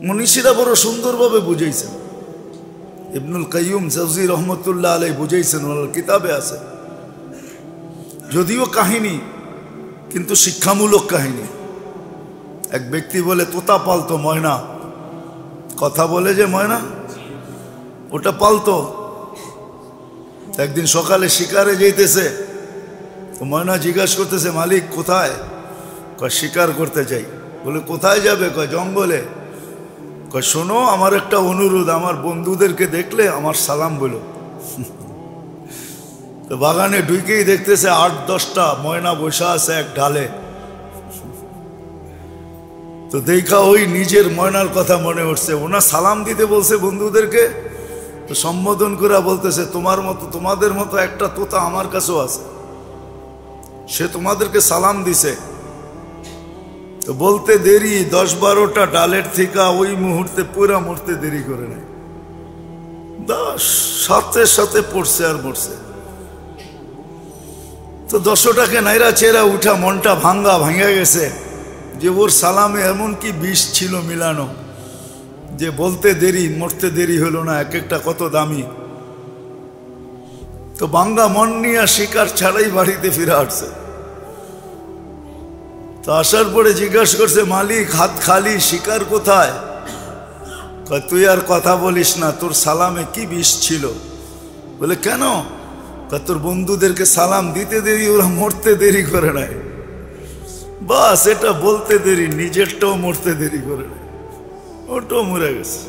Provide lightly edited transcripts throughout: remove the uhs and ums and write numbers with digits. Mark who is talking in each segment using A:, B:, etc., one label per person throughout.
A: মনীষীরা বড় সুন্দরভাবে বুঝাইছেন। ইবনুল কাইয়ুম জাওজি রহমতুল্লাহ আলাইহি বুঝাইছেন, ওনার কিতাবে আছে। যদিও কাহিনী, কিন্তু শিক্ষামূলক কাহিনী। এক ব্যক্তি বলে তোতা পালতো, ময়না, কথা বলে যে ময়না, ওটা পালতো। একদিন সকালে শিকারে যাইতেছে, তো ময়না জিজ্ঞাসা করতেছে, মালিক কোথায়? কয় শিকার করতে চাই। বলে কোথায় যাবে? কয় জঙ্গলে। কয় শোনো, আমার একটা অনুরোধ, আমার বন্ধুদেরকে দেখলে আমার সালাম বলো। তো বাগানে ঢুকেই দেখতেছে 8-10টা ময়না বসা আছে এক ঢালে। তো দেখা ওই নিজের ময়নার কথা মনে উঠছে, ওনা সালাম দিতে বলছে বন্ধুদেরকে। তো সম্বোধন করে বলতেছে, তোমাদের মতো একটা তোতা আমার কাছেও আছে, সে তোমাদেরকে সালাম দিছে। তো বলতে দেরি, 10-12টা ডালের থেকে ওই মুহূর্তে পুরা মরতে দেরি করে নেয়। সাথে সাথে পড়ছে আর মরছে। তো 10টাকে নাইরা চেরা উঠা, মনটা ভাঙ্গা গেছে যে ওর সালামে এমন কি বিষ ছিল মিলানো যে বলতে দেরি মরতে দেরি হলো না। এক একটা কত দামি। তো ভাঙ্গা মন নিয়ে শিকার ছাড়াই বাড়িতে ফিরে আসছে। তো আসার পরে জিজ্ঞাসা করছে, মালিক হাত খালি, শিকার কোথায়? তুই আর কথা বলিস না, তোর সালামে কি বিষ ছিল? বলে কেন? তোর বন্ধুদেরকে সালাম দিতে দেরি, ওরা মরতে দেরি করে নাই। বাস এটা বলতে দেরি, নিজেরটাও মরতে দেরি করে নাই, ওটাও মরে গেছে।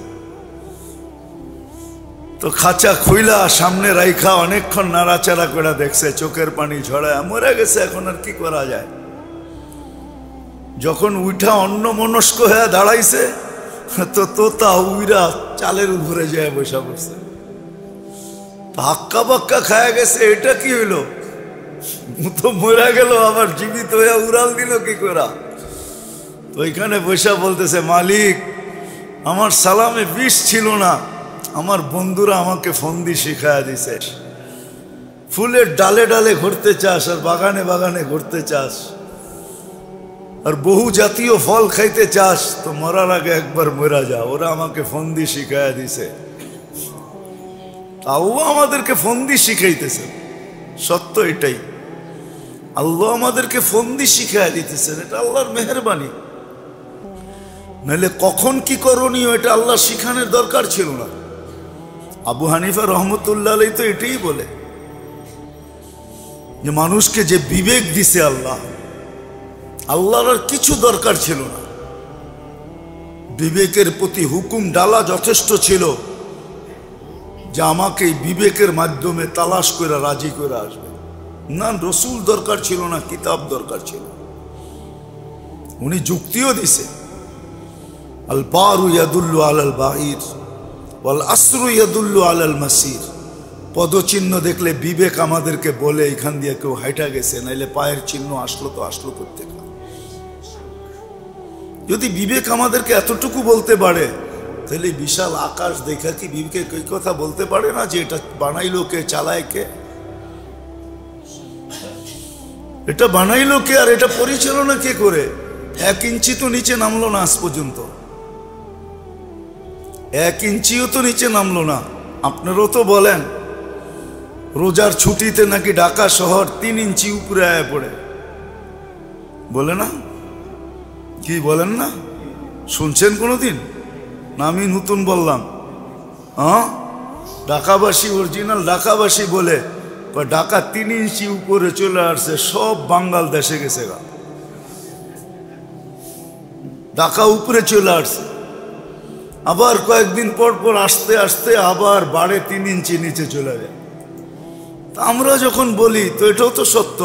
A: তো খাঁচা খুইলা সামনে রাইখা অনেকক্ষণ নাড়াচাড়া করে দেখছে, চোখের পানি ঝরায়, মরে গেছে, এখন আর কি করা যায়। যখন উঠা অন্যমনস্ক হয়ে দাঁড়াইছে, তো তোতা উইরা চালের উপরে যায় বসা পড়ছে। হাক্কা বাক্কা খায়া গেছে, এটা কি হইলো? তো মরা গেল, আবার জীবিত হয়ে উড়াল দিল কি করা? তো ওইখানে বসা বলতেছে, মালিক আমার সালামে বিষ ছিল না, আমার বন্ধুরা আমাকে ফন্দি শিখায়া দিছে। ফুলের ডালে ডালে ঘুরতে চাস আর বাগানে বাগানে ঘুরতে চাস আর বহু জাতীয় ফল খাইতে চাস, তো মরার আগে একবার মরা যা, ওরা আমাকে ফন্দি শিখায়া দিছে। তাও আমাদেরকে ফন্দি শিখাইতেছে। সত্য এটাই, আল্লাহ আমাদেরকে ফন্দি শিখাইয়া দিতেছেন, এটা আল্লাহর মেহেরবানি। নাহলে কখন কি করণীয় এটা আল্লাহ শিখানোর দরকার ছিল না। আবু হানিফা রহমতুল্লাহ আলাইহি তো এটাই বলে যে মানুষকে যে বিবেক দিছে আল্লাহ, আল্লাহর আর কিছু দরকার ছিল না। বিবেকের প্রতি হুকুম ডালা যথেষ্ট ছিল যে আমাকে এই বিবেকের মাধ্যমে তালাশ করে রাজি করে আসবে। না রসুল দরকার ছিল না, কিতাব দরকার ছিল। উনি যুক্তিও দিছে, আল বারু ইয়াদুল্লু আলাল বাহির ওয়াল আসরু ইয়াদুল্লু আলাল মাসির। পদচিহ্ন দেখলে বিবেক আমাদেরকে বলে এখান দিয়ে কেউ হাইটা গেছে, নাইলে পায়ের চিহ্ন আসলো করতে। যদি বিবেক আমাদেরকে এতটুকু বলতে পারে, তাহলে বিশাল আকাশ দেখা কি বিবেক এই কথা বলতে পারে না যে এটা বানাইলো কে, চালায় কে? এটা বানাইলো কে আর এটা পরিচালনা কে করে? 1 ইঞ্চি তো নিচে নামলো না আজ পর্যন্ত, 1 ইঞ্চিও তো নিচে নামলো না। আপনারাও তো বলেন রোজার ছুটিতে নাকি ঢাকা শহর 3 ইঞ্চি উপরে আয়া পড়ে, বলে না? কি বলেন না? শুনছেন কোনোদিন? না আমি নতুন বললাম? হ্যাঁ, ঢাকাবাসী, অরিজিনাল ঢাকাবাসী বলে ঢাকা 3 ইঞ্চি উপরে চলে আসছে, সব বাঙ্গাল দেশে গেছে গা। ঢাকা উপরে চলে আসছে, আবার কয়েকদিন পর পর আস্তে আস্তে আবার বাড়ে 3 ইঞ্চি নিচে চলে যায়। আমরা যখন বলি তো এটাও তো সত্য,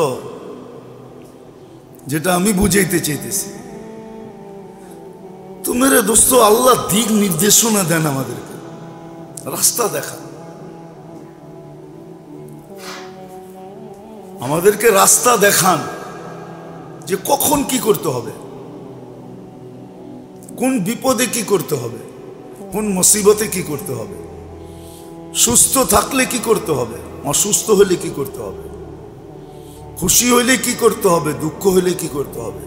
A: যেটা আমি বুঝাইতে চাইতেছি। তো মেরে দোস্ত, আল্লাহ দিক নির্দেশনা দেন আমাদেরকে, রাস্তা দেখান, আমাদেরকে রাস্তা দেখান যে কখন কি করতে হবে, কোন বিপদে কি করতে হবে, কোন মুসিবতে কি করতে হবে, সুস্থ থাকলে কি করতে হবে, অসুস্থ হলে কি করতে হবে, খুশি হইলে কি করতে হবে, দুঃখ হইলে কি করতে হবে।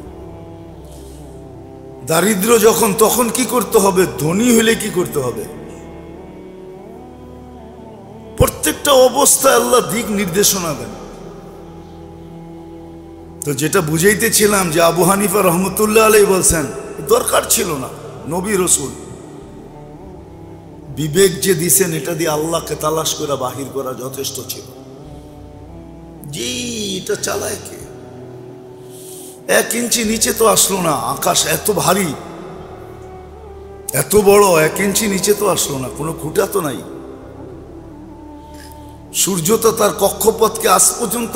A: দারিদ্র যখন, তখন কি করতে হবে, ধনী হলে কি করতে হবে, প্রত্যেকটা অবস্থায় আল্লাহ দিক নির্দেশনা দেন। তো যেটা বুঝাইতেছিলাম যে আবু হানিফা রহমতুল্লাহ আলাইহি বলছেন দরকার ছিল না, নবী রসুল বিবেক যে দিছেন এটা দিয়ে আল্লাহকে তালাশ করে বাহির করা যথেষ্ট ছিল। জি, এটা চালায় কে? 1 ইঞ্চি নিচে তো আসলো না, আকাশ এত ভারী এত বড়, 1 ইঞ্চি নিচে তো আসলো না, কোনো খুঁটা তো নাই। সূর্য তো তার কক্ষপথকে আজ পর্যন্ত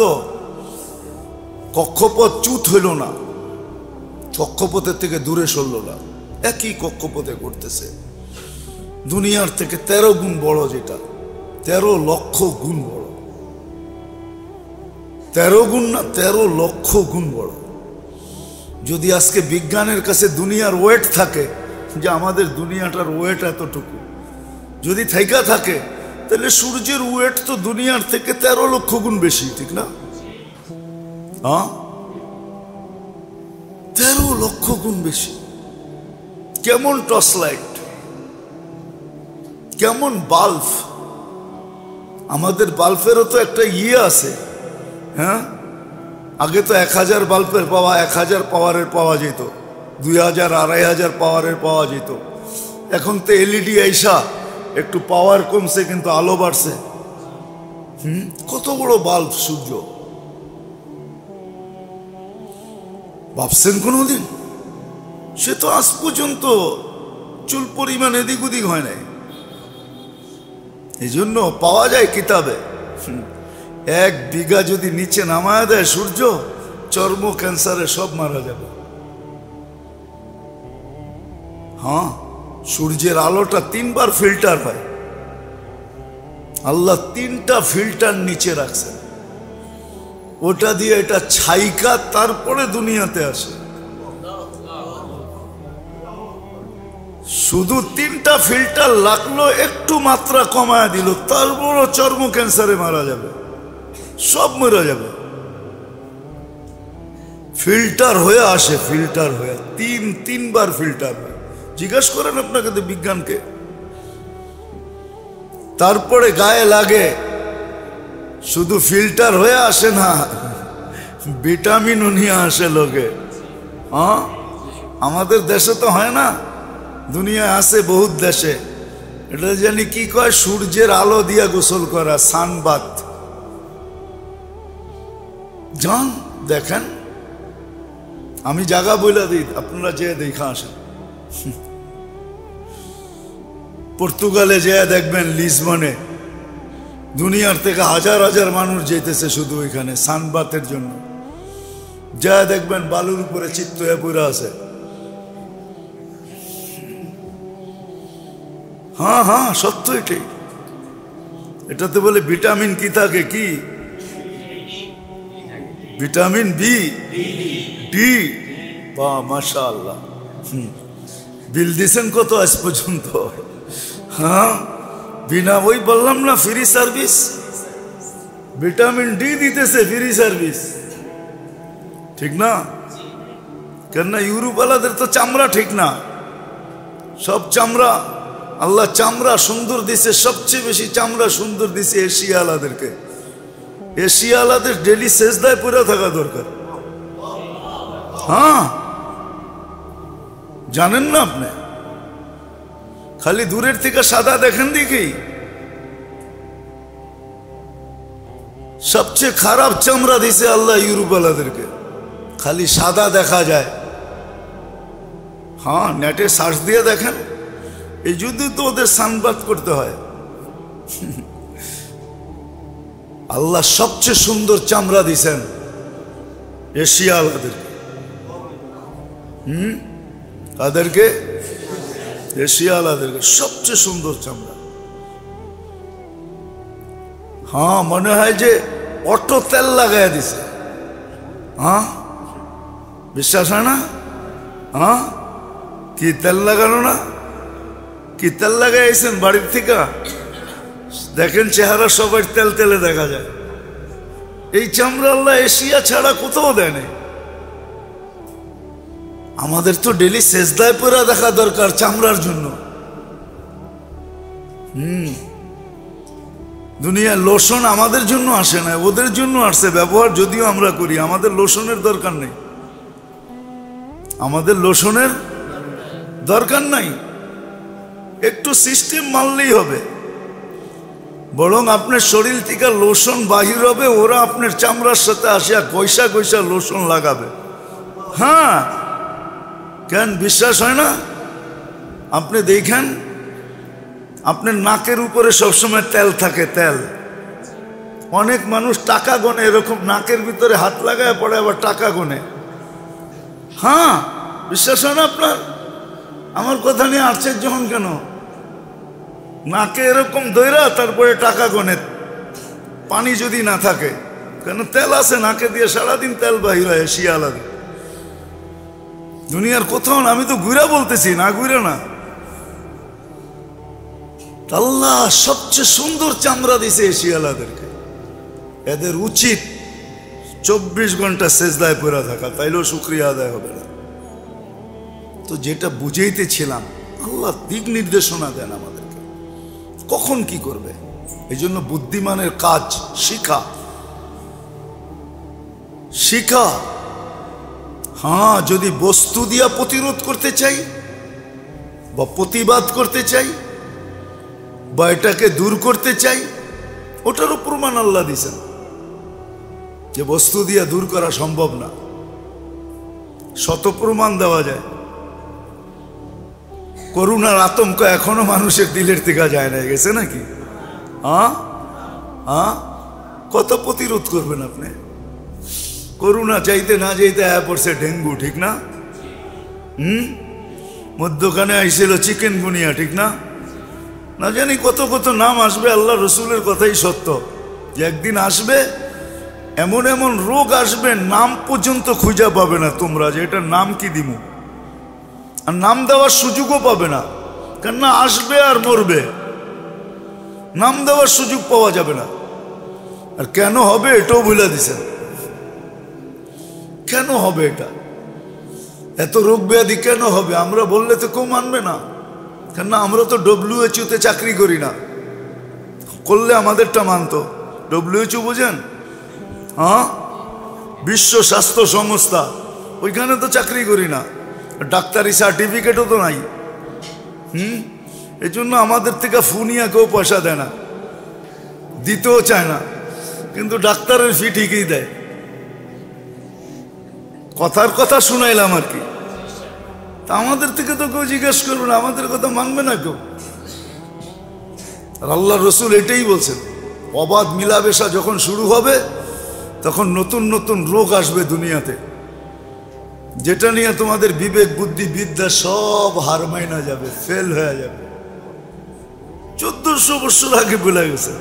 A: কক্ষপথ চ্যুত হইল না, কক্ষপথের থেকে দূরে সরল না, একই কক্ষপথে করতেছে। দুনিয়ার থেকে 13 গুণ বড়, যেটা 13 লক্ষ গুণ বড়, 13 গুণ না 13 লক্ষ গুণ বড়। যদি আজকে বিজ্ঞানের কাছে দুনিয়ার ওয়েট থাকে, যে আমাদের দুনিয়াটার ওয়েট এতটুকু যদি থাইকা থাকে, তাহলে সূর্যের ওয়েট তো দুনিয়ার থেকে 13 লক্ষ গুণ বেশি, ঠিক না? 13 লক্ষ গুণ বেশি। কেমন টর্চ লাইট, কেমন বাল্ব, আমাদের বাল্বেরও তো একটা আছে, হ্যাঁ? আগে তো 1000 বাল্বের পাওয়া 1000 পাওয়ারের পাওয়া যেত, 2000 2500 পাওয়ারের পাওয়া যেত। এখন তো এলইডি আইসা একটু পাওয়ার কমছে কিন্তু আলো বাড়ছে। কত বড় বাল্ব সূর্য, ভাবছেন কোনদিন? সে তো আজ পর্যন্ত চুল পরিমাণ এদিক ওদিক হয় নাই। এই জন্য পাওয়া যায় কিতাবে, 1 বিঘা যদি নিচে নামায় দেয় সূর্য, চর্ম ক্যান্সারে সব মারা যাবে। হ্যাঁ, সূর্যের আলোটা 3 বার ফিল্টার হয়, আল্লাহ 3টা ফিল্টার নিচে রাখছেন, ওটা দিয়ে এটা ছাইকা তারপরে দুনিয়াতে আসে। শুধু 3টা ফিল্টার লাগলো, একটু মাত্রা কমায় দিল, তারপর চর্ম ক্যান্সারে মারা যাবে, সব মরে যাবে। ফিল্টার হয়ে আসে, ফিল্টার হয়ে 3 বার ফিল্টার হয়। জিজ্ঞাসা করেন আপনাকে তো বিজ্ঞানকে। তারপরে গায়ে লাগে, শুধু ফিল্টার হয়ে আসে না, ভিটামিনও নিয়ে আসে লোকে। আমাদের দেশে তো হয় না, দুনিয়ায় আছে বহুত দেশে। এটা জানি কি কয়, সূর্যের আলো দিয়া গোসল করা, সানবাত। যান দেখেন, আমি জায়গা বইলা দিই, আপনারা যে দেখা আসেন। পর্তুগালে যে দেখবেন লিসবনে, দুনিয়ার থেকে হাজার হাজার মানুষ যেতেছে শুধু ওইখানে সানবাতের জন্য। যা দেখবেন বালুর উপরে চিত্ত হয়ে পড়ে আছে। হ্যাঁ হ্যাঁ, সত্য এটাই। এটাতে বলে ভিটামিন কি থাকে, কি ভিটামিন ডি। বাহ, মাশাআল্লাহ। বিল দিছেন কত আজ পর্যন্ত? হ্যাঁ, বিনা ওই বললাম না, ফ্রি সার্ভিস। ভিটামিন ডি দিতেছে, ফ্রি সার্ভিস, ঠিক না? কেননা ইউরোপওয়ালাদের তো চামড়া ঠিক না, সব চামড়া আল্লাহ চামড়া সুন্দর দিছে, সবচেয়ে বেশি চামড়া সুন্দর দিছে এশিয়াওয়ালাদেরকে। এশিয়াওয়ালাদের ডেলি সেজদায় পড়ে থাকা দরকার। হ্যাঁ, জানেন না আপনি? খালি দূরের থেকে সাদা দেখেন দেখি, সবচেয়ে খারাপ চামড়া দিছে আল্লাহ ইউরোপওয়ালাদেরকে, খালি সাদা দেখা যায়। হ্যাঁ, নেটে সার্চ দিয়ে দেখেন। এই যদি তো ওদের সানবাত করতে হয়। আল্লাহ সবচেয়ে সুন্দর চামড়া দিছেন এশিয়াওয়ালাদেরকে। তাদেরকে, এশিয়াওয়ালাদেরকে সবচেয়ে সুন্দর চামড়া। হ্যাঁ, মনে হয় যে অটো তেল লাগাই দিছে। হ্যাঁ, বিশ্বাস হয় না? হ্যাঁ, কি তেল লাগানো না? কি তেল লাগাইছেন বাড়ির থেকে? দেখেন চেহারা সবাই তেল তেলে দেখা যায়। এই চামড়া আল্লাহ এশিয়া ছাড়া কোথাও দেয় নাই। আমাদের তো ডেলি সেজদায় পড়া দেখা দরকার চামড়ার জন্য। দুনিয়ার লোশন আমাদের জন্য আসে না, ওদের জন্য আসছে ব্যবহার, যদিও আমরা করি। আমাদের লোশনের দরকার নেই, আমাদের লোশনের দরকার নাই। একটু সিস্টেম মানলেই হবে। বরং আপনার শরীর থেকে লোশন বাহির হবে, ওরা আপনার চামড়ার সাথে আসিয়া কইসা কইসা লোশন লাগাবে। হ্যাঁ, কেন বিশ্বাস হয় না? আপনি দেখেন, আপনার নাকের উপরে সবসময় তেল থাকে, তেল। অনেক মানুষ টাকা গনে, এরকম নাকের ভিতরে হাত লাগায় পড়ে আবার টাকা গনে। হ্যাঁ, বিশ্বাস হয় না আপনার? আমার কথা নিয়ে আশ্চর্য হন কেন? নাকে এরকম দইরা তারপরে টাকা গনে, পানি যদি না থাকে, কেন তেল আছে নাকে দিয়ে, সারাদিন তেল বাহির হয় শিয়ালাদে। দুনিয়ার কোথাও না, আমি তো ঘুরা বলতেছি, না ঘুরা না। আল্লাহ সবচেয়ে সুন্দর চামড়া দিছে শিয়ালাদেরকে। এদের উচিত 24 ঘন্টা সেজদায় পড়ে থাকা, তাইলেও শুকরিয়া আদায় হবে না। তো যেটা বুঝাইতেছিলাম, আল্লাহ দিক নির্দেশনা দেন আমাদেরকে কখন কি করবে। এই জন্য বুদ্ধিমানের কাজ শিখা, শিখা। হ্যাঁ, যদি বস্তু দিয়া প্রতিরোধ করতে চাই বা প্রতিবাদ করতে চাই বা এটাকে দূর করতে চাই, ওটারও প্রমাণ আল্লাহ দিয়েছেন যে বস্তু দিয়া দূর করা সম্ভব না। শত প্রমাণ দেওয়া যায়। করুণার আতঙ্ক এখনো মানুষের দিলের থেকে যায় না, গেছে নাকি? হ্যাঁ হ্যাঁ, কত প্রতিরোধ করবেন আপনি? করুণা চাইতে না চাইতে আয়া পড়ছে ডেঙ্গু, ঠিক না? মধ্যখানে আইছিল চিকেন গুনিয়া, ঠিক না? না জানি কত কত নাম আসবে। আল্লাহ রসুলের কথাই সত্য যে একদিন আসবে, এমন এমন রোগ আসবে, নাম পর্যন্ত খুঁজে পাবে না তোমরা যে এটার নাম কি দিমু, আর নাম দেওয়ার সুযোগও পাবে না। কেননা আসবে আর মরবে, নাম দেওয়ার সুযোগ পাওয়া যাবে না। আর কেন হবে এটাও বলে দিছেন। কেন হবে এটা? এত রোগ ব্যাধি কেন হবে? আমরা বললে তো কেউ মানবে না। কেননা আমরা তো WHO তে চাকরি করি না, করলে আমাদেরটা মানতো। WHO বুঝেন? হ্যাঁ, বিশ্ব স্বাস্থ্য সংস্থা, ওইখানে তো চাকরি করি না, ডাক্তারি সার্টিফিকেটও তো নাই। এই জন্য আমাদের থেকে ফুনিয়া কেউ পয়সা দেয় না, দিতেও চায় না, কিন্তু ডাক্তারের ফি ঠিকই দেয়। কথার কথা শুনাইলাম আর কি। তা আমাদের থেকে তো কেউ জিজ্ঞেস করবে না, আমাদের কথা মানবে না কেউ। আর আল্লাহ রসুল এটাই বলছেন, অবাধ মিলামেশা যখন শুরু হবে তখন নতুন নতুন রোগ আসবে দুনিয়াতে, যেটা নিয়ে তোমাদের বিবেক বুদ্ধি বিদ্যা সব হার মাইনা যাবে, ফেল হয়ে যাবে। 1400 বছর আগে বলে গেছে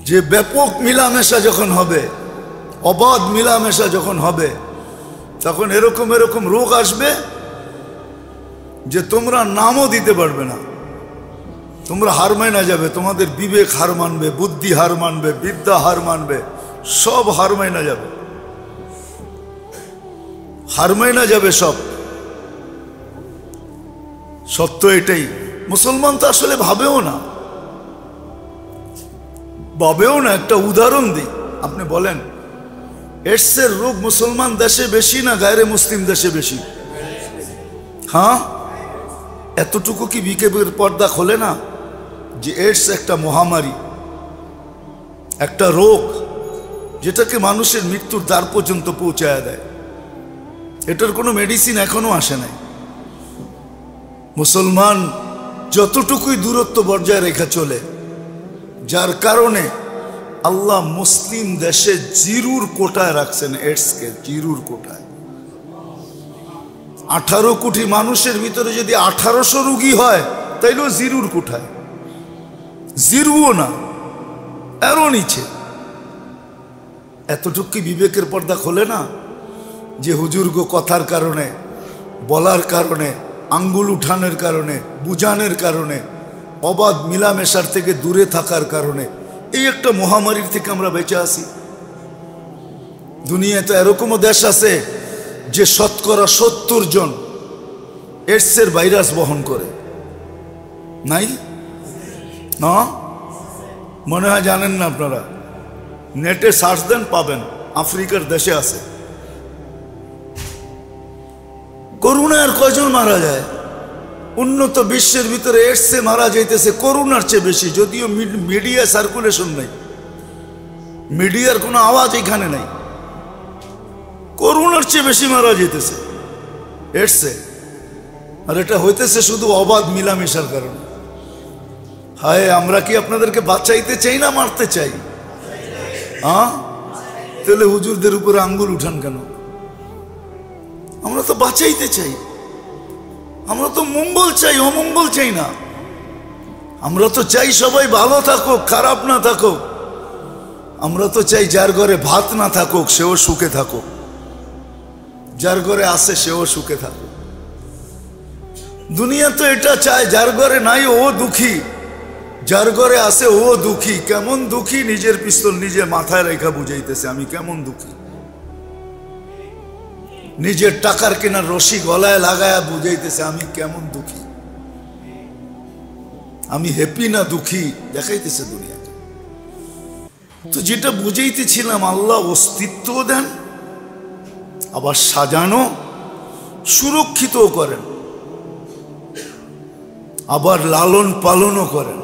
A: যে ব্যাপক মিলামেশা যখন হবে, অবাধ মিলামেশা যখন হবে, তখন এরকম এরকম রোগ আসবে যে তোমরা নামও দিতে পারবে না। তোমরা হার মাইনা যাবে, তোমাদের বিবেক হার মানবে, বুদ্ধি হার মানবে, বিদ্যা হার মানবে, সব হার মাইনা যাবে, হার মাইনা যাবে সব। সত্য এটাই। মুসলমান তো আসলে ভাবেও না, ভাবেও না। একটা উদাহরণ দিই, আপনি বলেন এডসের রোগ মুসলমান দেশে বেশি না গায়রে মুসলিম দেশে বেশি? হ্যাঁ, এতটুকু কি বিকেবের পর্দা খোলে না যে এডস একটা মহামারী, একটা রোগ যেটাকে মানুষের মৃত্যুর দ্বার পর্যন্ত পৌঁছায় দেয়। এটার কোনো মেডিসিন এখনো আসে নাই। মুসলমান যতটুকুই দূরত্ব বজায় রেখে চলে, যার কারণে আল্লাহ মুসলিম দেশে জিরুর কোটায় রাখছেন এডসকে, জিরুর কোটায়। 18 কোটি মানুষের ভিতরে যদি 1800 রোগী হয় তাইলেও জিরুর কোঠায়, জিরুও না, এরও নিচে। এতটুকু বিবেকের পর্দা খোলে না যে হুজুর্গ কথার কারণে, বলার কারণে, আঙ্গুল উঠানের কারণে, বুঝানোর কারণে, অবাধ মিলামেশার থেকে দূরে থাকার কারণে এই একটা মহামারীর থেকে আমরা বেঁচে আসি। দুনিয়াতে এরকমও দেশ আছে যে শতকরা 70 জন এইডসের ভাইরাস বহন করে? নাই না? মনে হয় জানেন না আপনারা, নেটে সার্চ দেন পাবেন, আফ্রিকার দেশে আছে। করোনার কয়জন মারা যায়? উন্নত বিশ্বের ভিতরে এইডসে মারা যাইতেছে করোনার চেয়ে বেশি, যদিও মিডিয়া সার্কুলেশন নাই, মিডিয়ার কোনো আওয়াজ এখানে নাই। করোনার চেয়ে বেশি মারা যেতেছে এইডসে, আর এটা হইতেছে শুধু অবাধ মিলামেশার কারণে। হায়, আমরা কি আপনাদেরকে বাঁচাইতে চাই না মারতে চাই? হ্যাঁ, তাহলে হুজুরদের উপরে আঙ্গুল উঠান কেন? আমরা তো বাঁচাইতে চাই, আমরা তো মঙ্গল চাই, অমঙ্গল চাই না। আমরা তো চাই সবাই ভালো থাকুক, খারাপ না থাকুক। আমরা তো চাই যার ঘরে ভাত না থাকুক সেও সুখে থাকুক, যার ঘরে আছে সেও সুখে থাকুক। দুনিয়া তো এটা চায়, যার ঘরে নাই ও দুঃখী, যার ঘরে আছে ও দুঃখী। কেমন দুঃখী? নিজের পিস্তল নিজে মাথায় রেখা বুঝাইতেছে আমি কেমন দুঃখী। নিজের টাকার কেনার রশি গলায় লাগায়া বুঝাইতেছে আমি কেমন দুঃখী। আমি হ্যাপি না দুঃখী দেখাইতেছে দুনিয়াকে। তো যেটা বুঝাইতেছিলাম, আল্লাহ অস্তিত্ব দেন, আবার সাজানো সুরক্ষিত করেন, আবার লালন পালনও করেন,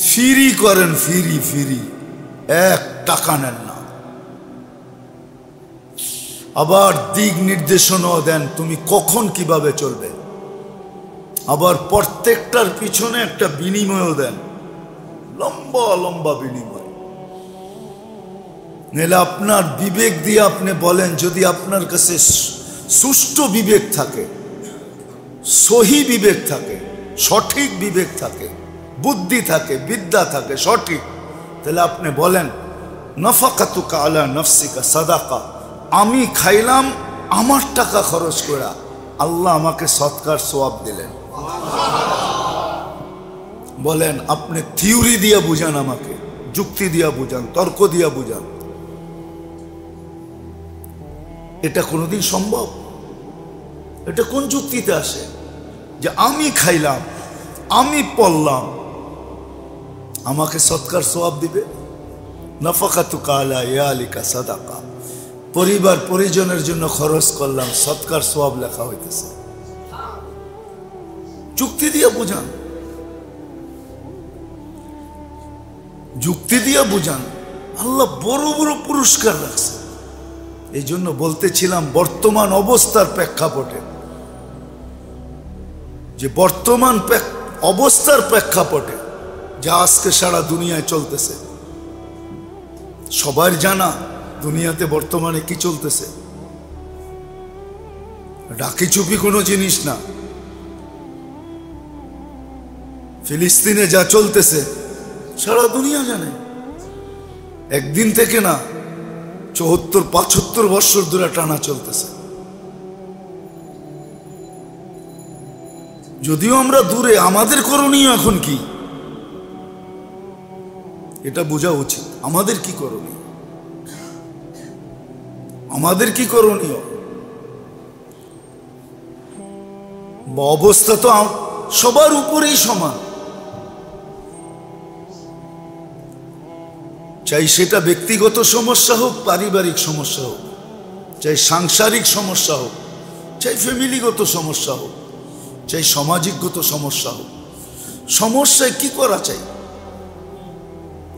A: ফ্রি করেন, ফ্রি ফ্রি, 1 টাকা নেন না। আবার দিক নির্দেশনাও দেন, তুমি কখন কিভাবে চলবে। আবার প্রত্যেকটার পিছনে একটা বিনিময়ও দেন, লম্বা লম্বা বিনিময়। নাহলে আপনার বিবেক দিয়ে আপনি বলেন, যদি আপনার কাছে সুষ্ঠু বিবেক থাকে, সহি বিবেক থাকে, সঠিক বিবেক থাকে, বুদ্ধি থাকে, বিদ্যা থাকে সঠিক, তাহলে আপনি বলেন নাফাকাতুকা আলা নফসিকা সাদাকা, আমি খাইলাম আমার টাকা খরচ করা, আল্লাহ আমাকে সৎকার সওয়াব দিলেন। বলেন, আপনি থিওরি দিয়া বুঝান, আমাকে যুক্তি দিয়া বুঝান, তর্ক দিয়া বুঝান, এটা কোনোদিন সম্ভব? এটা কোন যুক্তিতে আসে যে আমি খাইলাম, আমি পড়লাম, আমাকে সৎকার সওয়াব দিবে? নাফাকাতুকা আলা ইয়ালিকা সাদাকা, পরিবার পরিজনের জন্য খরচ করলাম, সৎকার সওয়াব লেখা হইতেছে। যুক্তি দিয়ে বুঝান, যুক্তি দিয়ে বুঝান। আল্লাহ বড় বড় পুরস্কার রাখছে। এই জন্য বলতেছিলাম, বর্তমান অবস্থার প্রেক্ষাপটে, যে বর্তমান অবস্থার প্রেক্ষাপটে যা আজকে সারা দুনিয়ায় চলতেছে, সবার জানা দুনিয়াতে বর্তমানে কি চলতেছে। ডাকি চুপি কোনো জিনিস না। ফিলিস্তিনে যা চলতেছে সারা দুনিয়া জানে, একদিন থেকে না, 74-75 বছর ধরে টানা চলতেছে। যদিও আমরা দূরে, আমাদের করণীয় এখন কি এটা বোঝা উচিত। আমাদের কি করণীয়, আমাদের কি করণীয়? অবস্থা তো সবার উপরেই সমান, চাই সেটা ব্যক্তিগত সমস্যা হোক, পারিবারিক সমস্যা হোক, চাই সাংসারিক সমস্যা হোক, চাই ফ্যামিলিগত সমস্যা হোক, চাই সামাজিকগত সমস্যা হোক। সমস্যায় কি করা চাই?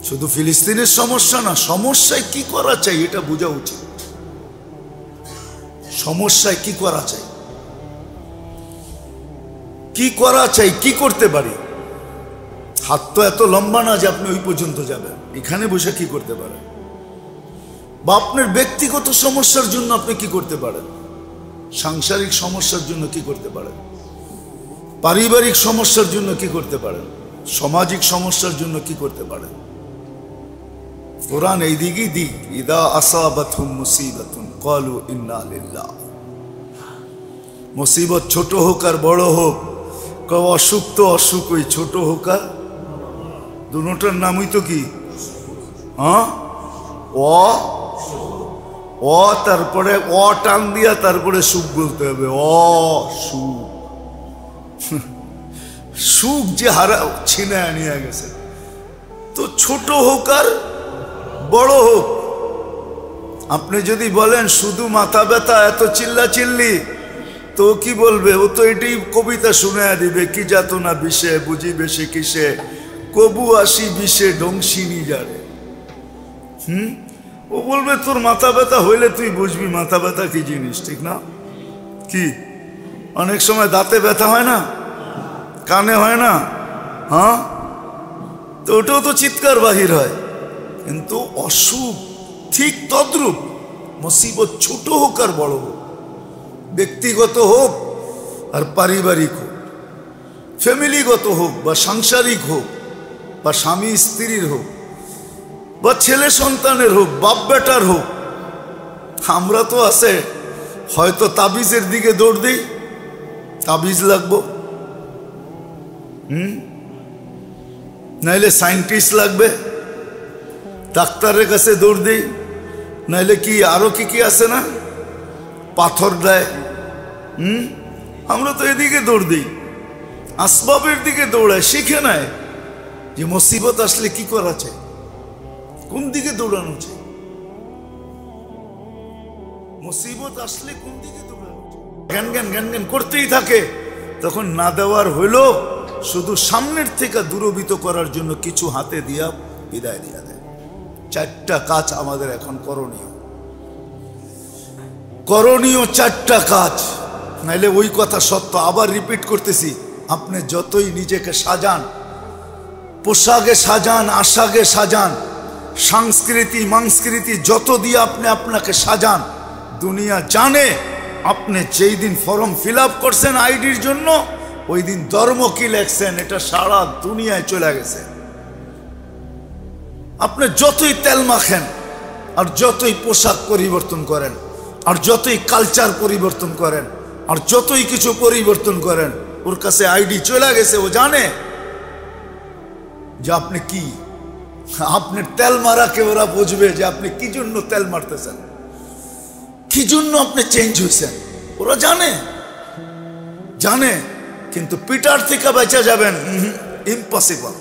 A: শুধু ফিলিস্তিনের সমস্যা না, সমস্যায় কি করা চাই এটা বোঝা উচিত। সমস্যায় কি করা চাই, কি করা চাই, কি করতে পারি। হাত তো এত লম্বা না যে আপনি ওই পর্যন্ত যাবেন। এখানে বসে কি করতে পারেন, বা আপনার ব্যক্তিগত সমস্যার জন্য আপনি কি করতে পারেন, সাংসারিক সমস্যার জন্য কি করতে পারেন, পারিবারিক সমস্যার জন্য কি করতে পারেন, সামাজিক সমস্যার জন্য কি করতে পারেন। কোরআন এই দিকই দিক, ইদা আসাবাতহুম মুসিবাতুন ক্বালু ইন্না লিল্লাহ। মুসিবত ছোট হোক আর বড় হোক, কেউ অসুখ তো অসুখ, ওই ছোট হোক আর দুটোটার নামই তো কি, অ তারপরে অ টান দিয়া তারপরে সুখ বলতে হবে। অ সুখ, সুখ যে হারা ছিনে নিয়ে গেছে। তো ছোট হোক আর বড় হোক, আপনি যদি বলেন শুধু মাথা ব্যথা এত চিল্লা চিল্লি, তো কি বলবে? ও তো এটি কবিতা শুনে দিবে, কি যাত না বিষে বুঝিবে সে কিসে, কবু আসি বিষে ডংসিনি যারে। ও বলবে তোর মাথা ব্যথা হইলে তুই বুঝবি মাথা ব্যথা কি জিনিস, ঠিক না? কি অনেক সময় দাঁতে ব্যথা হয় না, কানে হয় না, হ্যাঁ, তো ওটাও তো চিৎকার বাহির হয়। কিন্তু অসুখ ঠিক তদ্রূপ, মুসিবত ছোট হোক আর বড় হোক, ব্যক্তিগত হোক আর পারিবারিক হোক, ফ্যামিলিগত হোক বা সাংসারিক হোক, বা স্বামী স্ত্রীর হোক, বা ছেলে সন্তানের হোক, বাপ বেটার হোক, আমরা তো আছে হয়তো তাবিজের দিকে দৌড় দিই, তাবিজ লাগবো, নাইলে সায়েন্টিস্ট লাগবে, ডাক্তারের কাছে দৌড় দিই, নাইলে কি আরো কি কি আছে না, পাথর দেয়। আমরা তো এদিকে দৌড় দিই, আসবাবের দিকে দৌড়ায়, শিখে নেয় যে মুসিবত আসলে কি করা চাই, কোন দিকে দৌড়ানো চাই, মুসিবত আসলে কোন দিকে দৌড়ানো চাই, জ্ঞান জ্ঞান জ্ঞান জ্ঞান করতেই থাকে। তখন না দেওয়ার হইলো শুধু সামনের থেকে দূরভীত করার জন্য কিছু হাতে দিয়া বিদায় দিয়া দেয়। চারটা কাজ আমাদের এখন করণীয়, করণীয় চারটা কাজ, নাইলে ওই কথা সত্য। আবার রিপিট করতেছি, আপনি যতই নিজেকে সাজান, পোশাকে সাজান, আশাকে সাজান, সংস্কৃতি মাংস্কৃতি যত দিয়ে আপনি আপনাকে সাজান, দুনিয়া জানে আপনি যেই দিন ফর্ম ফিল আপ করছেন আইডির জন্য, ওই দিন ধর্ম কি লেখছেন এটা সারা দুনিয়ায় চলে গেছে। আপনি যতই তেল মাখেন, আর যতই পোশাক পরিবর্তন করেন, আর যতই কালচার পরিবর্তন করেন, আর যতই কিছু পরিবর্তন করেন, ওর কাছে আইডি চলে গেছে। ও জানে যে আপনি কি, আপনার তেল মারাকে ওরা বুঝবে যে আপনি কি জন্য তেল মারতেছেন, কি জন্য আপনি চেঞ্জ হয়েছেন, ওরা জানে, জানে। কিন্তু পিটার থেকে বেঁচে যাবেন ইম্পসিবল।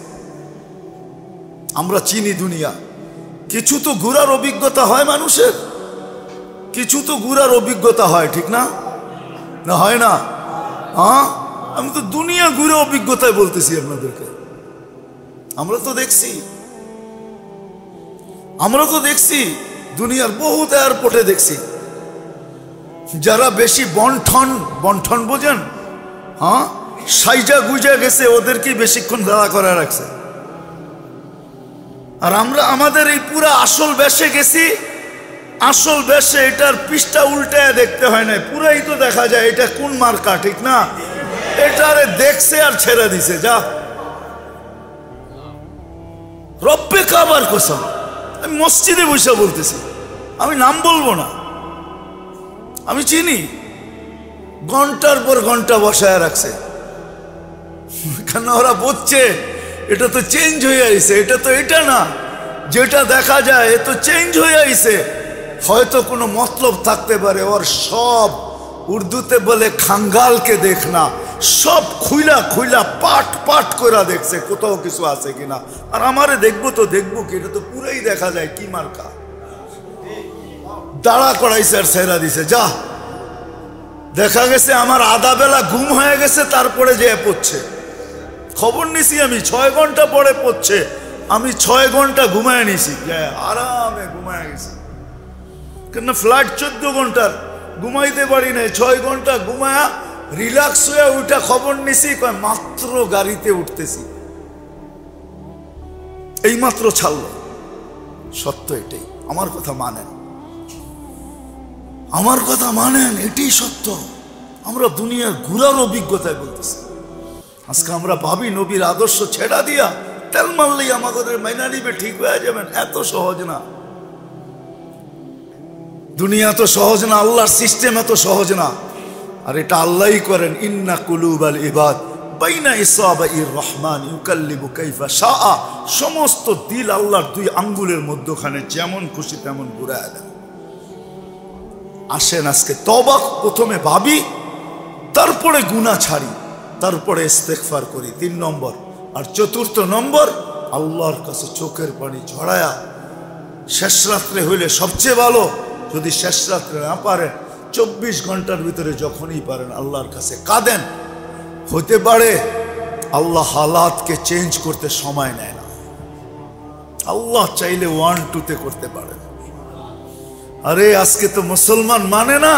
A: আমরা চিনি দুনিয়া, কিছু তো ঘুরার অভিজ্ঞতা হয় মানুষের, কিছু তো ঘুরার অভিজ্ঞতা হয়, ঠিক না? না হয় না? হ্যাঁ, আমি তো দুনিয়া ঘুরে অভিজ্ঞতায় বলতেছি আপনাদেরকে। আমরা তো দেখছি, আমরা তো দেখছি দুনিয়ার বহুত এয়ারপোর্টে দেখছি, যারা বেশি বন্ঠন, বন্ঠন বোঝেন? হ্যাঁ, সাইজা গুজা গেছে, ওদেরকে বেশিক্ষণ দাঁড়া করে রাখছে। আর আমরা আমাদের এই পুরা আসল বেশে গেছি, আসল বেশে এটার পৃষ্ঠা উল্টায় দেখতে হয় না, পুরাই তো দেখা যায় এটা কোন মার্কা, ঠিক না? এটারে দেখছে আর ছেড়ে দিছে। যা রব্বে কাবার কসম, আমি মসজিদে বসে বলতেছি, আমি নাম বলবো না, আমি চিনি, ঘন্টার পর ঘন্টা বসায় রাখছে। কেন? ওরা বলছে এটা তো চেঞ্জ হয়ে আইছে, এটা তো এটা না যেটা দেখা যায়, এ তো চেঞ্জ হয়ে আইছে। হয়তো কোনো মতলব থাকতে পারে ওর, সব উর্দুতে বলে খাঙ্গালকে দেখনা, সব খুইলা খুইলা পাট পাট করে দেখছে কোথাও কিছু আছে কিনা। আর আমারে দেখবো তো দেখবো কি, এটা তো পুরাই দেখা যায় কি মার্কা, দাঁড়া করাইছে আর ছেড়া দিছে। যা দেখা গেছে আমার আধা বেলা ঘুম হয়ে গেছে, তারপরে যে পড়ছে, খবর নিছি আমি 6 ঘন্টা পরে পড়ছে, আমি 6 ঘন্টা ঘুমায় নিছি, আরামে ঘুমায় গেছি। কেন? ফ্লাইট 14 ঘন্টার, ঘুমাইতে পারি নাই, 6 ঘন্টা ঘুমায়া রিল্যাক্স হয়ে ওইটা খবর নিছি, মাত্র গাড়িতে উঠতেছি, এই মাত্র ছাড়লো। সত্য এটাই, আমার কথা মানেন, আমার কথা মানেন, এটাই সত্য। আমরা দুনিয়ার ঘুরার অভিজ্ঞতায় বলতেছি। আজকে আমরা ভাবি নবীর আদর্শ ছেড়া দিয়া তেল মারলেই আমাদের মাইনা নিবে, ঠিক হয়ে যাবেন। এত সহজ না, দুনিয়া তো সহজ না, আল্লাহর সিস্টেম এত সহজ না। আর এটা আল্লাহই করেন, ইন্না কুলুবাল ইবাদ বাইনা ইসাবাইর রহমান ইউকাল্লিবু কাইফা শাআ। সমস্ত দিল আল্লাহর 2 আঙ্গুলের মধ্যখানে, যেমন খুশি তেমন ঘুরায় দেন। আসেন আজকে তওবা প্রথমে ভাবি, তারপরে গুনাহ ছাড়ি, তারপরে ইস্তেগফার করি, 3 নম্বর। আর 4র্থ নম্বর, আল্লাহর কাছে চোখের পানি ঝরায়া, শেষ রাত্রে হইলে সবচেয়ে ভালো, যদি শেষ রাত্রে না পারেন 24 ঘন্টার ভিতরে যখনই পারেন আল্লাহর কাছে কাঁদেন। হতে পারে আল্লাহ হালাতকে চেঞ্জ করতে সময় নেয় না, আল্লাহ চাইলে 1-2তে করতে পারেন। আরে আজকে তো মুসলমান মানে না,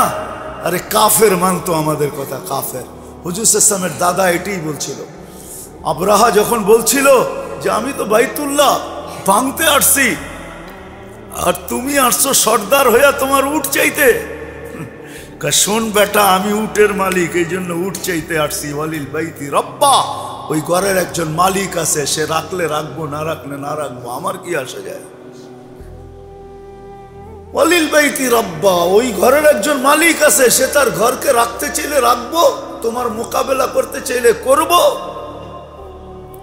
A: আরে কাফের মানতো আমাদের কথা, কাফের। হুজুর সাল্লাল্লাহু দাদা এটাই বলছিল। আবরাহা যখন বলছিল যে আমি তো বাইতুল্লাহ ভাঙতে আসছি, আর তুমি আসছো সর্দার হইয়া তোমার উট চাইতে। শোন বেটা, আমি উটের মালিক, এই জন্য উট চাইতে আসছি। ওয়ালিল বাইতি রব্বা, ওই ঘরের একজন মালিক আছে, সে রাখলে রাখবো, না রাখলে না রাখবো, আমার কি আসে যায়। ওয়ালিল বাইতি রব্বা, ওই ঘরের একজন মালিক আছে, সে তার ঘরকে রাখতে চাইলে রাখবো, তোমার মোকাবেলা করতে চাইলে করব।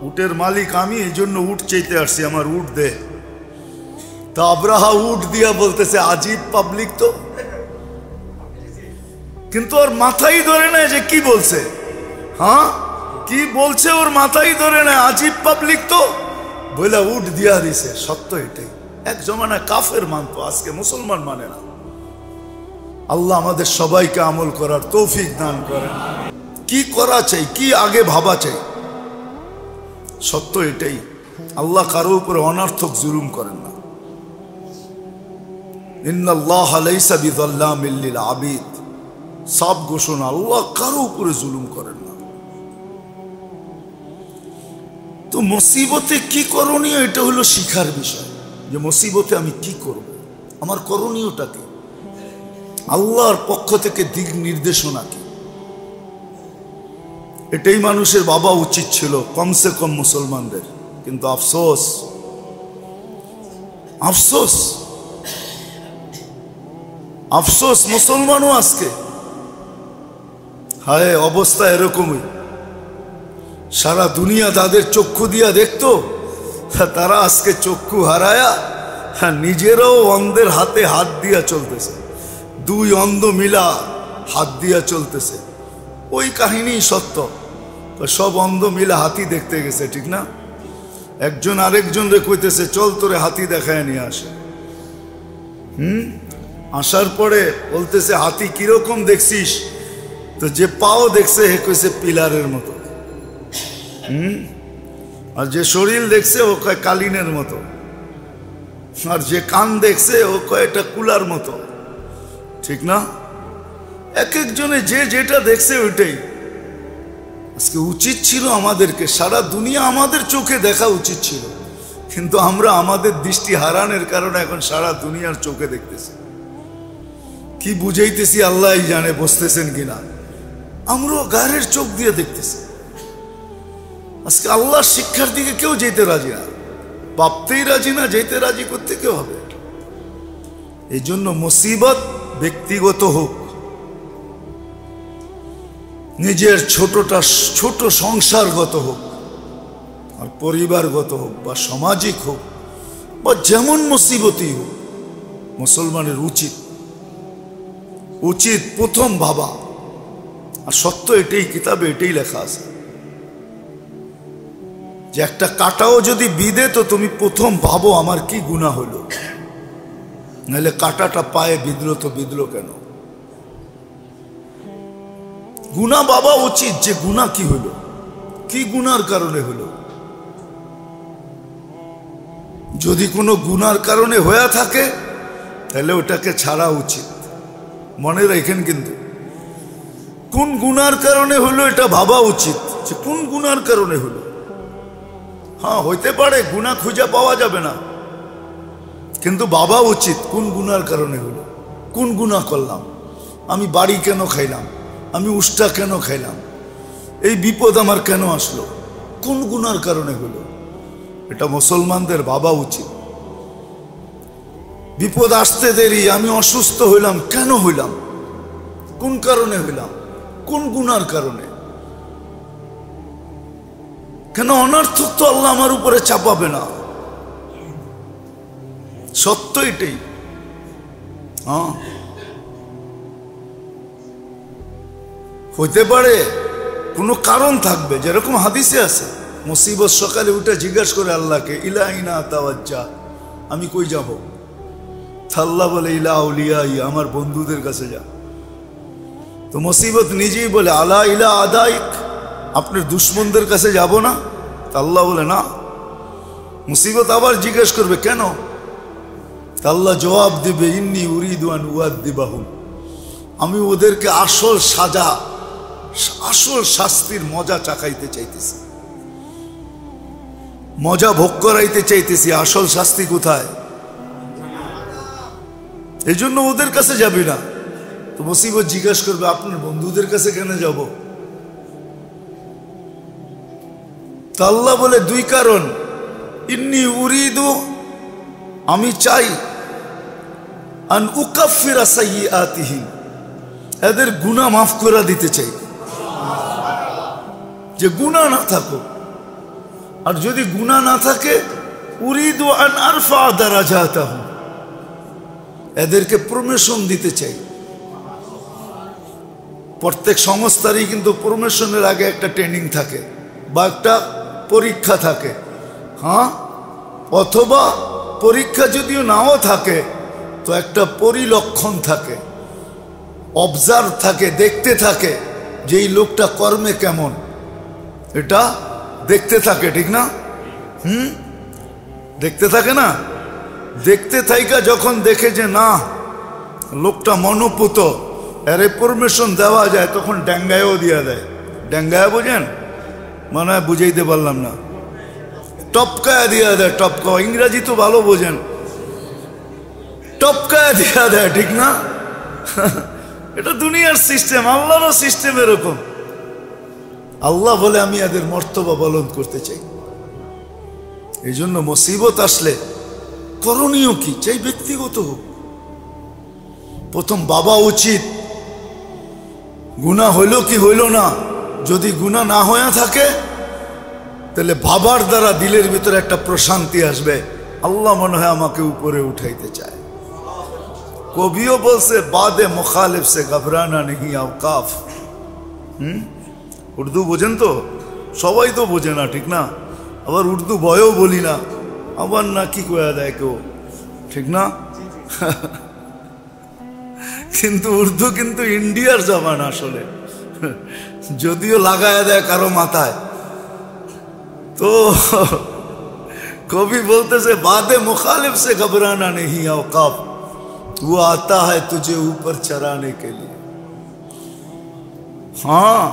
A: উটের মালিক আমি, এই জন্য উট চাইতে আসছি, আমার উট দে। তা আবরাহা উট দিয়া বলতেছে আজীব পাবলিক তো, কিন্তু ওর মাথাই ধরে নেয় যে কি বলছে। হ্যাঁ, কি বলছে ওর মাথাই ধরে নেয়, আজীব পাবলিক তো বইলা উট দিয়া দিছে। সত্য এটাই, এক জমানায় কাফের মানতো, আজকে মুসলমান মানে না। আল্লাহ আমাদের সবাইকে আমল করার তৌফিক দান করেন। কি করা চাই, কি আগে ভাবা চাই, সত্য এটাই। আল্লাহ কারো উপরে অনর্থক জুলুম করেন না। ইন্নাল্লাহা লাইসা বিযাল্লামিল লিল আবিদ, সব ঘোষণা, আল্লাহ কারো উপরে জুলুম করেন না। তো মুসিবতে কি করণীয়, এটা হলো শিখার বিষয়, যে মুসিবতে আমি কি করব, আমার করণীয়টা কি, আল্লাহর পক্ষ থেকে দিক নির্দেশনা কি, এটাই মানুষের ভাবা উচিত ছিল, কমসে কম মুসলমানদের। কিন্তু আফসোস, আফসোস, আফসোস, মুসলমানও আজকে হায় অবস্থা এরকমই। সারা দুনিয়া তাদের চক্ষু দিয়া দেখতো, তারা আজকে চক্ষু হারায়া নিজেরাও অন্ধের হাতে হাত দিয়া চলতেছে, 2 অন্ধ মিলা হাত দিয়া চলতেছে। ওই কাহিনী সত্য, সব অন্ধ মিলা হাতি দেখতে গেছে, ঠিক না? একজন আরেকজন রে কইতেছে চল তোরে হাতি দেখায় নিয়ে আসে। আসার পরে বলতেছে হাতি কিরকম দেখছিস? তো যে পাও দেখছে হে কইছে পিলারের মতো, আর যে শরীর দেখছে ও কয় কালিনের মতো, আর যে কান দেখছে ও কয় এটা কুলার মতো, ঠিক না? এক একজনে যে যেটা দেখছে ওইটাই। আজকে উচিত ছিল আমাদেরকে সারা দুনিয়া আমাদের চোখে দেখা উচিত ছিল, কিন্তু আমরা আমাদের দৃষ্টি হারানোর কারণে এখন সারা দুনিয়ার চোখে দেখতেছি। কি বুঝাইতেছি আল্লাহ জানে, বুঝতেছেন কিনা? আমরাও গায়ের চোখ দিয়ে দেখতেছি। আজকে আল্লাহর শিক্ষার দিকে কেউ যেতে রাজি না, ভাবতেই রাজি না, যেতে রাজি করতে কেউ হবে। এই জন্য মুসিবত ব্যক্তিগত হোক, নিজের ছোট সংসারগত হোক, আর পরিবারগত হোক, বা সামাজিক হোক, বা যেমন মুসিবতই হোক, মুসলমানের উচিত প্রথম ভাবা। আর সত্য এটাই, কিতাবে এটাই লেখা আছে যে একটা কাঁটাও যদি বিঁধে তো তুমি প্রথম ভাবো আমার কি গুনাহ হলো, নাহলে কাঁটাটা পায়ে বিঁধলো তো বিঁধলো কেন? গুনাহ ভাবা উচিত যে গুনাহ কি হলো, কি গুনার কারণে হলো। যদি কোনো গুনার কারণে হয়ে থাকে তাহলে ওটাকে ছাড়া উচিত। মনে রাখেন কিন্তু কোন গুনার কারণে হলো এটা ভাবা উচিত, যে কোন গুনার কারণে হলো। হ্যাঁ, হইতে পারে গুনাহ খুঁজে পাওয়া যাবে না, কিন্তু ভাবা উচিত কোন গুনার কারণে হলো, কোন গুনাহ করলাম, আমি বাড়ি কেন খাইলাম, আমি উষ্টা কেন খাইলাম, এই বিপদ আমার কেন আসলো, কোন গুনার কারণে হলো, এটা মুসলমানদের ভাবা উচিত। বিপদ আসতে দেরি, আমি অসুস্থ হইলাম, কেন হইলাম, কোন কারণে হইলাম, কোন গুনার কারণে, কেন অনর্থক তো আল্লাহ আমার উপরে চাপাবে না। সত্য এটাই। হইতে পারে কোনো কারণ থাকবে, যেরকম হাদিসে আছে মুসিবত সকালে উঠে জিজ্ঞাসা করে আল্লাহকে, ইলাহিনা তাওয়াজ্জা, আমি কই যাব? আল্লাহ বলে ইলা আউলিয়াই, আমার বন্ধুদের কাছে যা। তো মুসিবত নিজেই বলে আলা ইলা আদাইক, আপনার দুশ্মনদের কাছে যাব না? আল্লাহ বলে না। মুসিবত আবার জিজ্ঞেস করবে কেন? আল্লাহ জবাব দিবে ইন্নী উরিদু আন উয়াদ্দিবাহুম, আমি ওদেরকে আসল সাজা, আসল শাস্তির মজা চাকাইতে চাইতেছি, মজা ভোগ করাইতে চাইতেছি। আসল শাস্তি কোথায়? এই জন্য ওদের কাছে যাবি না। তো মুসিবত জিজ্ঞাসা করবে আপনার বন্ধুদের কাছে কেন যাব? তা আল্লাহ বলে দুই কারণ, ইন্নী উরিদু, আমি চাই, আন উকাফিরা সাইয়্যাতিহিম, এদের গুনাহ মাফ করে দিতে চাই, যে গুনাহ না থাকো। আর যদি গুনাহ না থাকে, উরিদু আন আরফা দারাজাতাহুম, এদেরকে প্রমোশন দিতে চাই। প্রত্যেক সংস্থারই কিন্তু প্রমোশনের আগে একটা ট্রেনিং থাকে বা একটা পরীক্ষা থাকে, হ্যাঁ, অথবা পরীক্ষা যদিও নাও থাকে তো একটা পরিলক্ষণ থাকে, অবজার্ভ থাকে, দেখতে থাকে যে এই লোকটা কর্মে কেমন, এটা দেখতে থাকে, ঠিক না? দেখতে থাকে না? দেখতে থাইকা যখন দেখে যে না লোকটা মনোপুত, এর পারমিশন দেওয়া যায়, তখন ড্যাঙ্গায়ও দিয়া দেয়। ড্যাঙ্গায় বোঝেন? মনে হয় বুঝাইতে পারলাম না। টপকায় দিয়া দেয়, টপকা, ইংরাজি তো ভালো বোঝেন, টপকায় দিয়া দেয়, ঠিক না? এটা দুনিয়ার সিস্টেম, আল্লাহরও সিস্টেম এরকম। আল্লাহ বলে আমি এদের মর্তবা বলন্দ করতে চাই। এই জন্য মুসিবত আসলে করণীয় কি চাই? ব্যক্তিগত হোক, প্রথম বাবা উচিত, গুনাহ হইল কি হইল না, যদি গুনাহ না হয়ে থাকে তাহলে বাবার দ্বারা দিলের ভিতরে একটা প্রশান্তি আসবে, আল্লাহ মনে হয় আমাকে উপরে উঠাইতে চায়। কবিও বলছে বাদে মুখালিফ সে ঘবরানা নেই আওকাফ। উর্দু বোঝেন তো? সবাই তো বোঝে না, ঠিক না? আবার উর্দু বয়ও বলি না, আবার না কি কয়া দেয় কেউ, ঠিক না? কিন্তু উর্দু কিন্তু ইন্ডিয়ার জবান আসলে, যদিও লাগায় দেয় কারো মাথায়। তো কবি বলতেছে বাদে মুখালিফ সে ঘবরানা নেই আওকাফ, वो आता है तुझे ऊपर चराने के लिए। হ্যাঁ,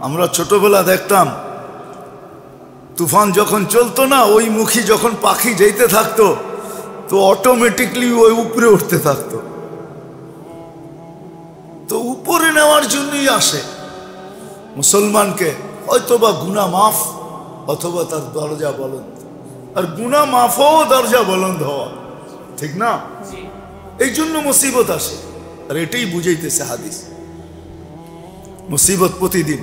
A: আমরা ছোটবেলা দেখতাম তুফান যখন চলতো না, ওই মুখী যখন পাখি যেতে থাকতো তো অটোমেটিকলি ওই উপরে উঠতে থাকতো। তো উপরে নেওয়ার জন্যই আসে মুসলমানকে, হয়তোবা গুনাহ মাফ অথবা তার দরজা বুলন্দ। আর গুনাহ মাফও দরজা বুলন্দ হওয়া, ঠিক না? এই জন্য মুসিবত আসে। আর এটাই বুঝাইতেছে হাদিস, মুসিবত প্রতিদিন।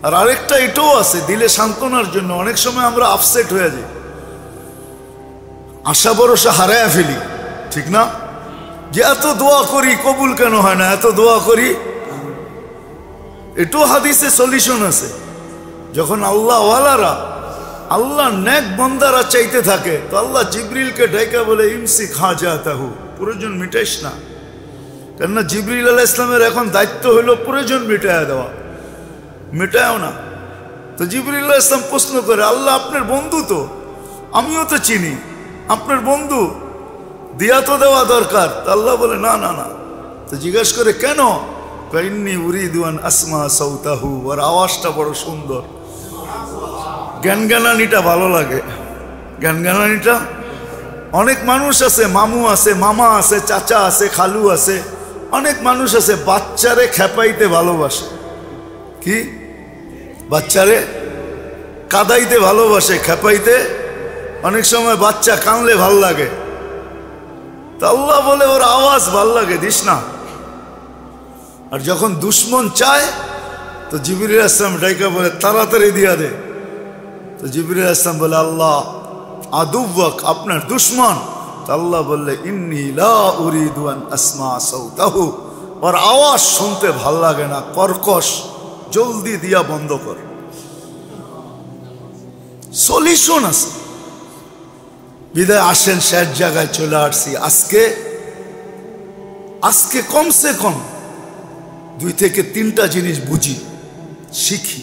A: আর আরেকটা এটাও আছে দিলে সান্ত্বনার জন্য। অনেক সময় আমরা আপসেট হয়ে যাই, আশা ভরসা হারায়া ফেলি, ঠিক না? যে এত দোয়া করি কবুল কেন হয় না, এত দোয়া করি। এটাও হাদিসে সলিউশন আছে। যখন আল্লাহ ওয়ালারা, আল্লাহ নেক বান্দারা চাইতে থাকে, তো আল্লাহ জিবরিলকে ডাইকা বলে ইমসিক হাজাতাহু, প্রয়োজন মিটাইস না। কেননা জিবরিল আলাইহিস সালামের এখন দায়িত্ব হলো প্রয়োজন মিটায়া দেওয়া, মিটায়ও না। তো জিবরিল আলাইহিস সালাম প্রশ্ন করে, আল্লাহ আপনার বন্ধু তো, আমিও তো চিনি, আপনার বন্ধু, দিয়া তো দেওয়া দরকার। তো আল্লাহ বলে না না না। তো জিজ্ঞাসা করে কেন? ইন্নী উরিদু আন আসমা সাউতাহু, ওর আওয়াজটা বড় সুন্দর, জ্ঞানজ্ঞানানিটা ভালো লাগে, জ্ঞানজ্ঞানানিটা। অনেক মানুষ আছে, মামু আছে, মামা আছে, চাচা আছে, খালু আছে, অনেক মানুষ আছে বাচ্চারে খেপাইতে ভালোবাসে। কি? বাচ্চারে কাদাইতে ভালোবাসে, খেপাইতে। অনেক সময় বাচ্চা কানলে ভাল লাগে, তা আল্লাহ বলে ওর আওয়াজ ভাল লাগে, দিস না। আর যখন দুশ্মন চায় তো জিবরিল আলাইহিস সালাম ডাইকা বলে তাড়াতাড়ি দিয়া দে। তো জিবরিল আলাইহিস সালাম বলে আল্লাহ আদুওয়াক, আপনার দুশ্মন। তো আল্লাহ বললে ইন্নী লা উরিদু আন আসমা সাউতাহু, ওর আওয়াজ শুনতে ভাল লাগে না, কর্কশ, জলদি দিয়া বন্ধ কর। সলিউশন আছে। বিদায় আসেন, শেষ জায়গায় চলে আসছি। আজকে কমসে কম 2 থেকে 3টা জিনিস বুঝি, শিখি।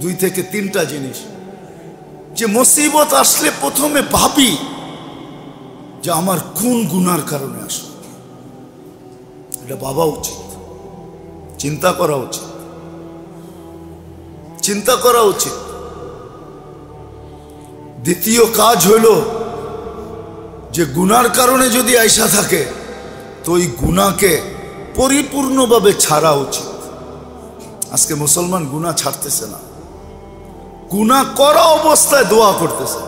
A: 2 থেকে 3টা জিনিস যে মুসিবত আসলে প্রথমে ভাবি যে আমার কোন গুনার কারণে আসলো। এটা ভাবা উচিত, চিন্তা করা উচিত, চিন্তা করা উচিত। দ্বিতীয় কাজ হইল যে গুনার কারণে যদি আইসা থাকে তো ওই গুনাহকে পরিপূর্ণভাবে ছাড়া উচিত। আজকে মুসলমান গুনাহ ছাড়তেছে না, গুনাহ করা অবস্থায় দোয়া করতেছে।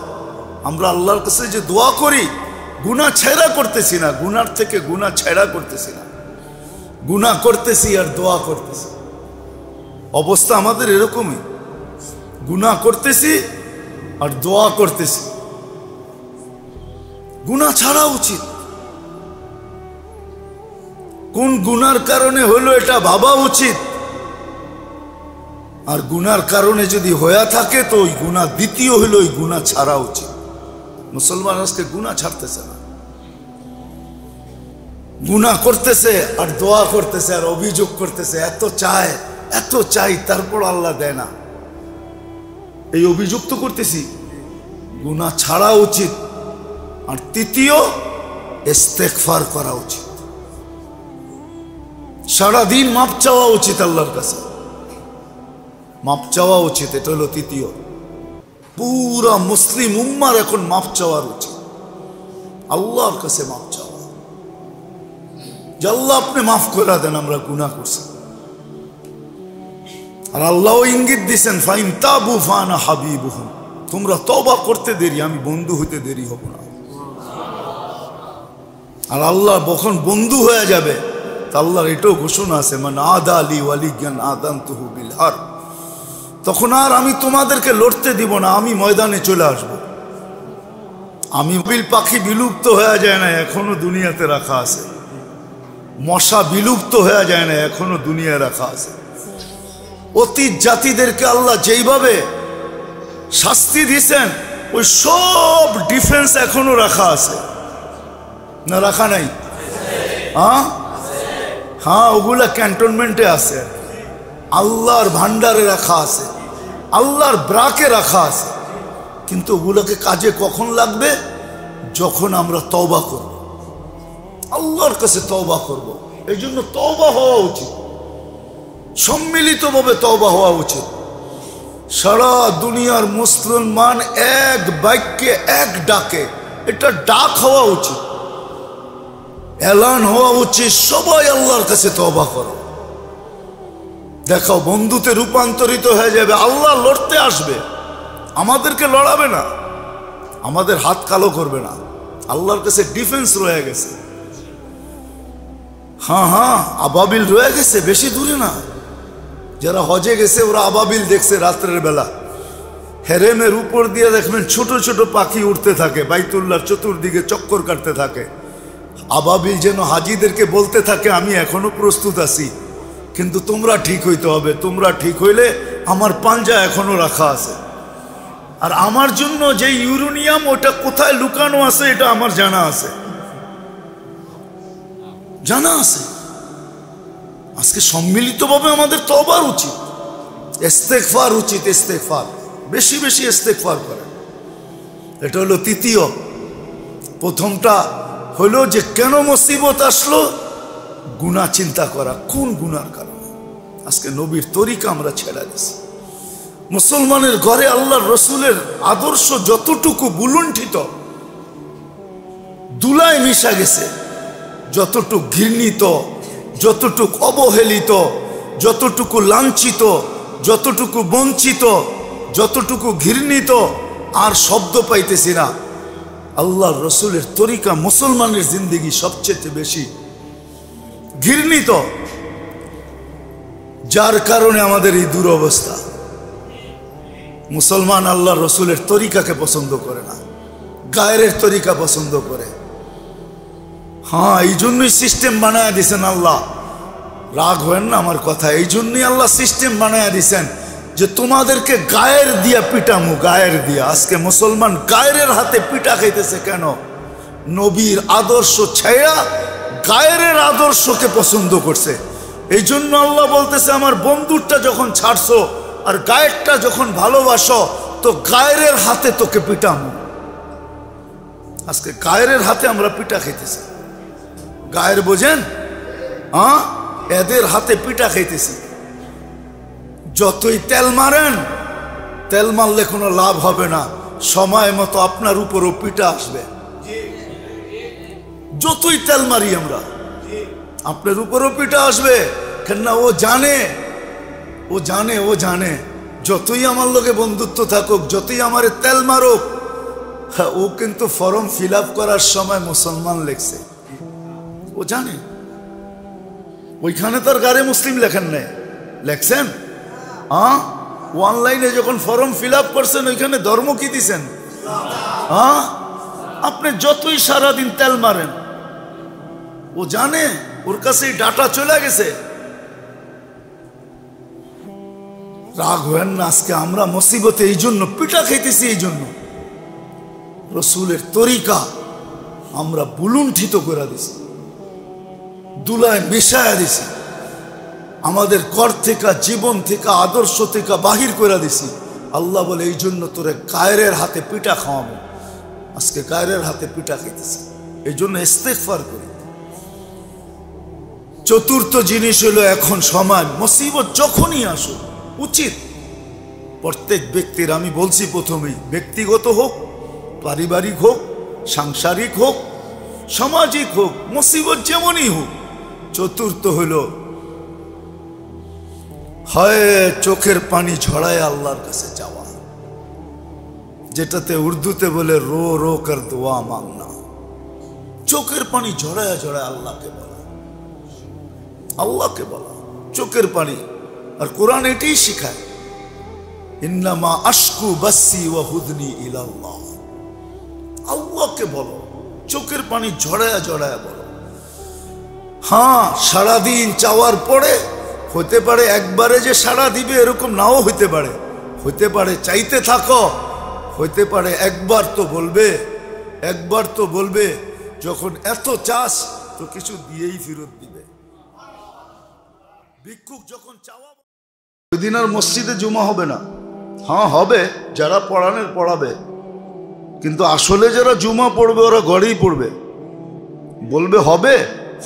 A: আমরা আল্লাহর কাছে যে দোয়া করি, গুনাহ ছেড়া করতেছি না, গুনার থেকে গুনাহ ছেড়া করতেছি না, গুনাহ করতেছি আর দোয়া করতেছি। অবস্থা আমাদের এরকমই, গুনাহ করতেছি আর দোয়া করতেছি। গুনাহ ছাড়া উচিত। কোন গুনার কারণে হলো এটা ভাবা উচিত। আর গুনার কারণে যদি হয়ে থাকে তো ওই গুনাহ দ্বিতীয় হলো ওই গুনাহ ছাড়া উচিত। মুসলমান আজকে গুনাহ ছাড়তেছে না, গুনাহ করতেছে আর দোয়া করতেছে আর অভিযোগ করতেছে, এত চাই তারপর আল্লাহ দেয় না। এই অভিযোগ তো করতেছি, গুনাহ ছাড়া উচিত। আর তৃতীয়, ইস্তেগফার করা উচিত, সারাদিন মাপ চাওয়া উচিত আল্লাহর কাছে, মাপ চাওয়া উচিত। এটা হলো তৃতীয়। পুরা মুসলিম উম্মার এখন মাপ চাওয়ার উচিত, আল্লাহর কাছে মাপ চাওয়া যে আল্লাহ আপনি মাফ করে দেন, আমরা গুনাহ করছি। আর আল্লাহ ইঙ্গিত দিয়েছেন ফাইন তাবু ফানা হাবিবুহুম, তোমরা তওবা করতে দেরি, আমি বন্ধু হইতে দেরি হব না। আর আল্লাহ যখন বন্ধু হয়ে যাবে তা আল্লাহর এটাও ঘোষণা আছে, মান আদা আলী ওয়ালিয়ান আদানতুহু বিল হারব, তখন আর আমি তোমাদেরকে লড়তে দিব না, আমি ময়দানে চলে আসব। আমি বিল পাখি বিলুপ্ত হয়ে যায় না, এখনো দুনিয়াতে রাখা আছে। মশা বিলুপ্ত হয়ে যায় না, এখনো দুনিয়ায় রাখা আছে। অতীত জাতিদেরকে আল্লাহ যেইভাবে শাস্তি দিয়েছেন ওই সব ডিফেন্স এখনো রাখা আছে না, রাখা নাই? হ্যাঁ, ওগুলা ক্যান্টনমেন্টে আছে, আল্লাহর ভান্ডারে রাখা আছে, আল্লাহর ব্রাকে রাখা আছে। কিন্তু ওগুলোকে কাজে কখন লাগবে? যখন আমরা তওবা করব, আল্লাহর কাছে তওবা করব। এই জন্য তওবা হওয়া উচিত, সম্মিলিতভাবে তওবা হওয়া উচিত। সারা দুনিয়ার মুসলমান এক বাক্যে এক ডাকে, এটা ডাক হওয়া উচিত, এলান হওয়া উচিত, সবাই আল্লাহর কাছে তওবা করো। দেখাও বন্ধুতে রূপান্তরিত হয়ে যাবে। আল্লাহ লড়তে আসবে, আমাদেরকে লড়াবে না, আমাদের হাত কালো করবে না। আল্লাহর কাছে ডিফেন্স রয়ে গেছে। হ্যাঁ, আবাবিল রয়ে গেছে, বেশি দূরে না। যারা হজে গেছে ওরা আবাবিল দেখছে রাত্রের বেলা, হেরেমের উপর দিয়ে দেখবেন ছোট ছোট পাখি উঠতে থাকে, বাইতুল্লাহর চতুর্দিকে চক্কর কাটতে থাকে। আবাবিল যেন হাজিদেরকে বলতে থাকে আমি এখনো প্রস্তুত আছি, কিন্তু তোমরা ঠিক হইতে হবে, তোমরা ঠিক হইলে আমার পাঞ্জা এখনো রাখা আছে। আর আমার জন্য যে ইউরেনিয়াম ওটা কোথায় লুকানো আছে এটা আমার জানা আছে, জানা আছে। আজকে সম্মিলিতভাবে আমাদের তওবার উচিত, ইস্তেগফার উচিত, ইস্তেগফার বেশি বেশি ইস্তেগফার করে। এটা হলো তৃতীয়। প্রথমটা হলো যে কেন মুসিবত আসলো, গুনাহ চিন্তা করা, কোন গুনার কারণে। আজকে নবীর তরিকা আমরা ছেড়ে দিছি। মুসলমানের ঘরে আল্লাহর রসুলের আদর্শ যতটুকু বুলুণ্ঠিত, দুলায় মিশা গেছে, যতটুকু ঘৃণিত, যতটুকু অবহেলিত, যতটুকু লাঞ্ছিত, যতটুকু বঞ্চিত, যতটুকু ঘৃণিত, আর শব্দ পাইতেছি না। আল্লাহর রসুলের তরিকা মুসলমানের জিন্দেগি সবচেয়ে বেশি ঘৃণিত, যার কারণে আমাদের এই দুরবস্থা। মুসলমান আল্লাহর রসুলের তরিকাকে পছন্দ করে না, গায়ের তরিকা পছন্দ করে। হ্যাঁ, এই জন্যই সিস্টেম বানায় দিয়েছেন আল্লাহ রাগ হয় না আমার কথা। এই জন্যই আল্লাহ সিস্টেম বানায় দিছেন যে তোমাদেরকে গায়ের দিয়া পিটামু, গায়ের দিয়া। আজকে মুসলমান গায়ের হাতে পিটা খাইতেছে কেন? নবীর আদর্শ ছায়া গায়ের আদর্শকে পছন্দ করছে। এই জন্য আল্লাহ বলতেছে আমার বন্ধুরটা যখন ছাড়ছো আর গায়েরটা যখন ভালোবাসো তো গায়ের হাতে তোকে পিটামু। আজকে গায়ের হাতে আমরা পিটা খাইতেছি। গায়ের বোঝেন? এদের হাতে পিটা খাইতেছি। যতই তেল মারেন, তেল মারলে কোনো লাভ হবে না, সময় মতো আপনার উপরও পিটা আসবে। যতই তেল মারি আমরা, আপনার উপরও পিটা আসবে। কেননা ও জানে, ও জানে, ও জানে যতই আমার লোকে বন্ধুত্ব থাকুক, যতই আমার তেল মারুক, ও কিন্তু ফর্ম ফিল আপ করার সময় মুসলমান লেখছে। ও জানে ওইখানে তার গায়ে মুসলিম লেখেন নাই, লেখছেন? অনলাইনে যখন ফর্ম ফিল আপ করছেন ওইখানে ধর্ম কি দিছেন? আপনি যতই সারাদিন তেল মারেন, ও জানে, ওর কাছে ডাটা চলে গেছে। রাগ হয় না। আজকে আমরা মুসিবতে এই জন্য পিটা খাইতেছি, এই জন্য রসুলের তরিকা আমরা বুলুণ্ঠিত করে দিছি, দুলায় মিশায়া দিছি, আমাদের কর থেকে, জীবন থেকে, আদর্শ থেকে বাহির করে দিছি। আল্লাহ বলে এই জন্য তোরে গায়ের হাতে পিটা খাওয়াবো। আজকে গায়ের হাতে পিটা খাইতেছি, এই জন্য ইস্তেগফার করি। চতুর্থ জিনিস হলো এখন সময়, মুসিবত যখনই আসুক উচিত প্রত্যেক ব্যক্তির, আমি বলছি প্রথমেই, ব্যক্তিগত হোক, পারিবারিক হোক, সাংসারিক হোক, সামাজিক হোক, মুসিবত যেমনই হোক, চতুর্থ হলো হয় চোখের পানি ঝরায় আল্লাহর কাছে যাওয়া, যেটাতে উর্দুতে বলে রো রো কর দোয়া মাংনা। চোখের পানি ঝরায় ঝরায় আল্লাহকে বলা, আল্লাহকে বলা চোখের পানি। আর কোরআন এটাই শিখায়, ইন্নামা আশকু বাসি ওয়া হুদনি ইলাল্লাহ। আল্লাহকে বলো, চোখের পানি ঝরায়া ঝরায়া বলো। হ্যাঁ, সারাদিন চাওয়ার পরে হতে পারে একবারে যে সাড়া দিবে এরকম নাও হইতে পারে, হইতে পারে চাইতে থাকো, হইতে পারে একবার তো বলবে, একবার তো বলবে। যখন এত চাস তো কিছু দিয়েই ফেরত দিবে। ভিক্ষুক যখন চাওয়া, ওই দিন আর মসজিদে জুমা হবে না। হ্যাঁ হবে, যারা পড়ানোর পড়াবে, কিন্তু আসলে যারা জুমা পড়বে ওরা ঘরেই পড়বে। বলবে হবে,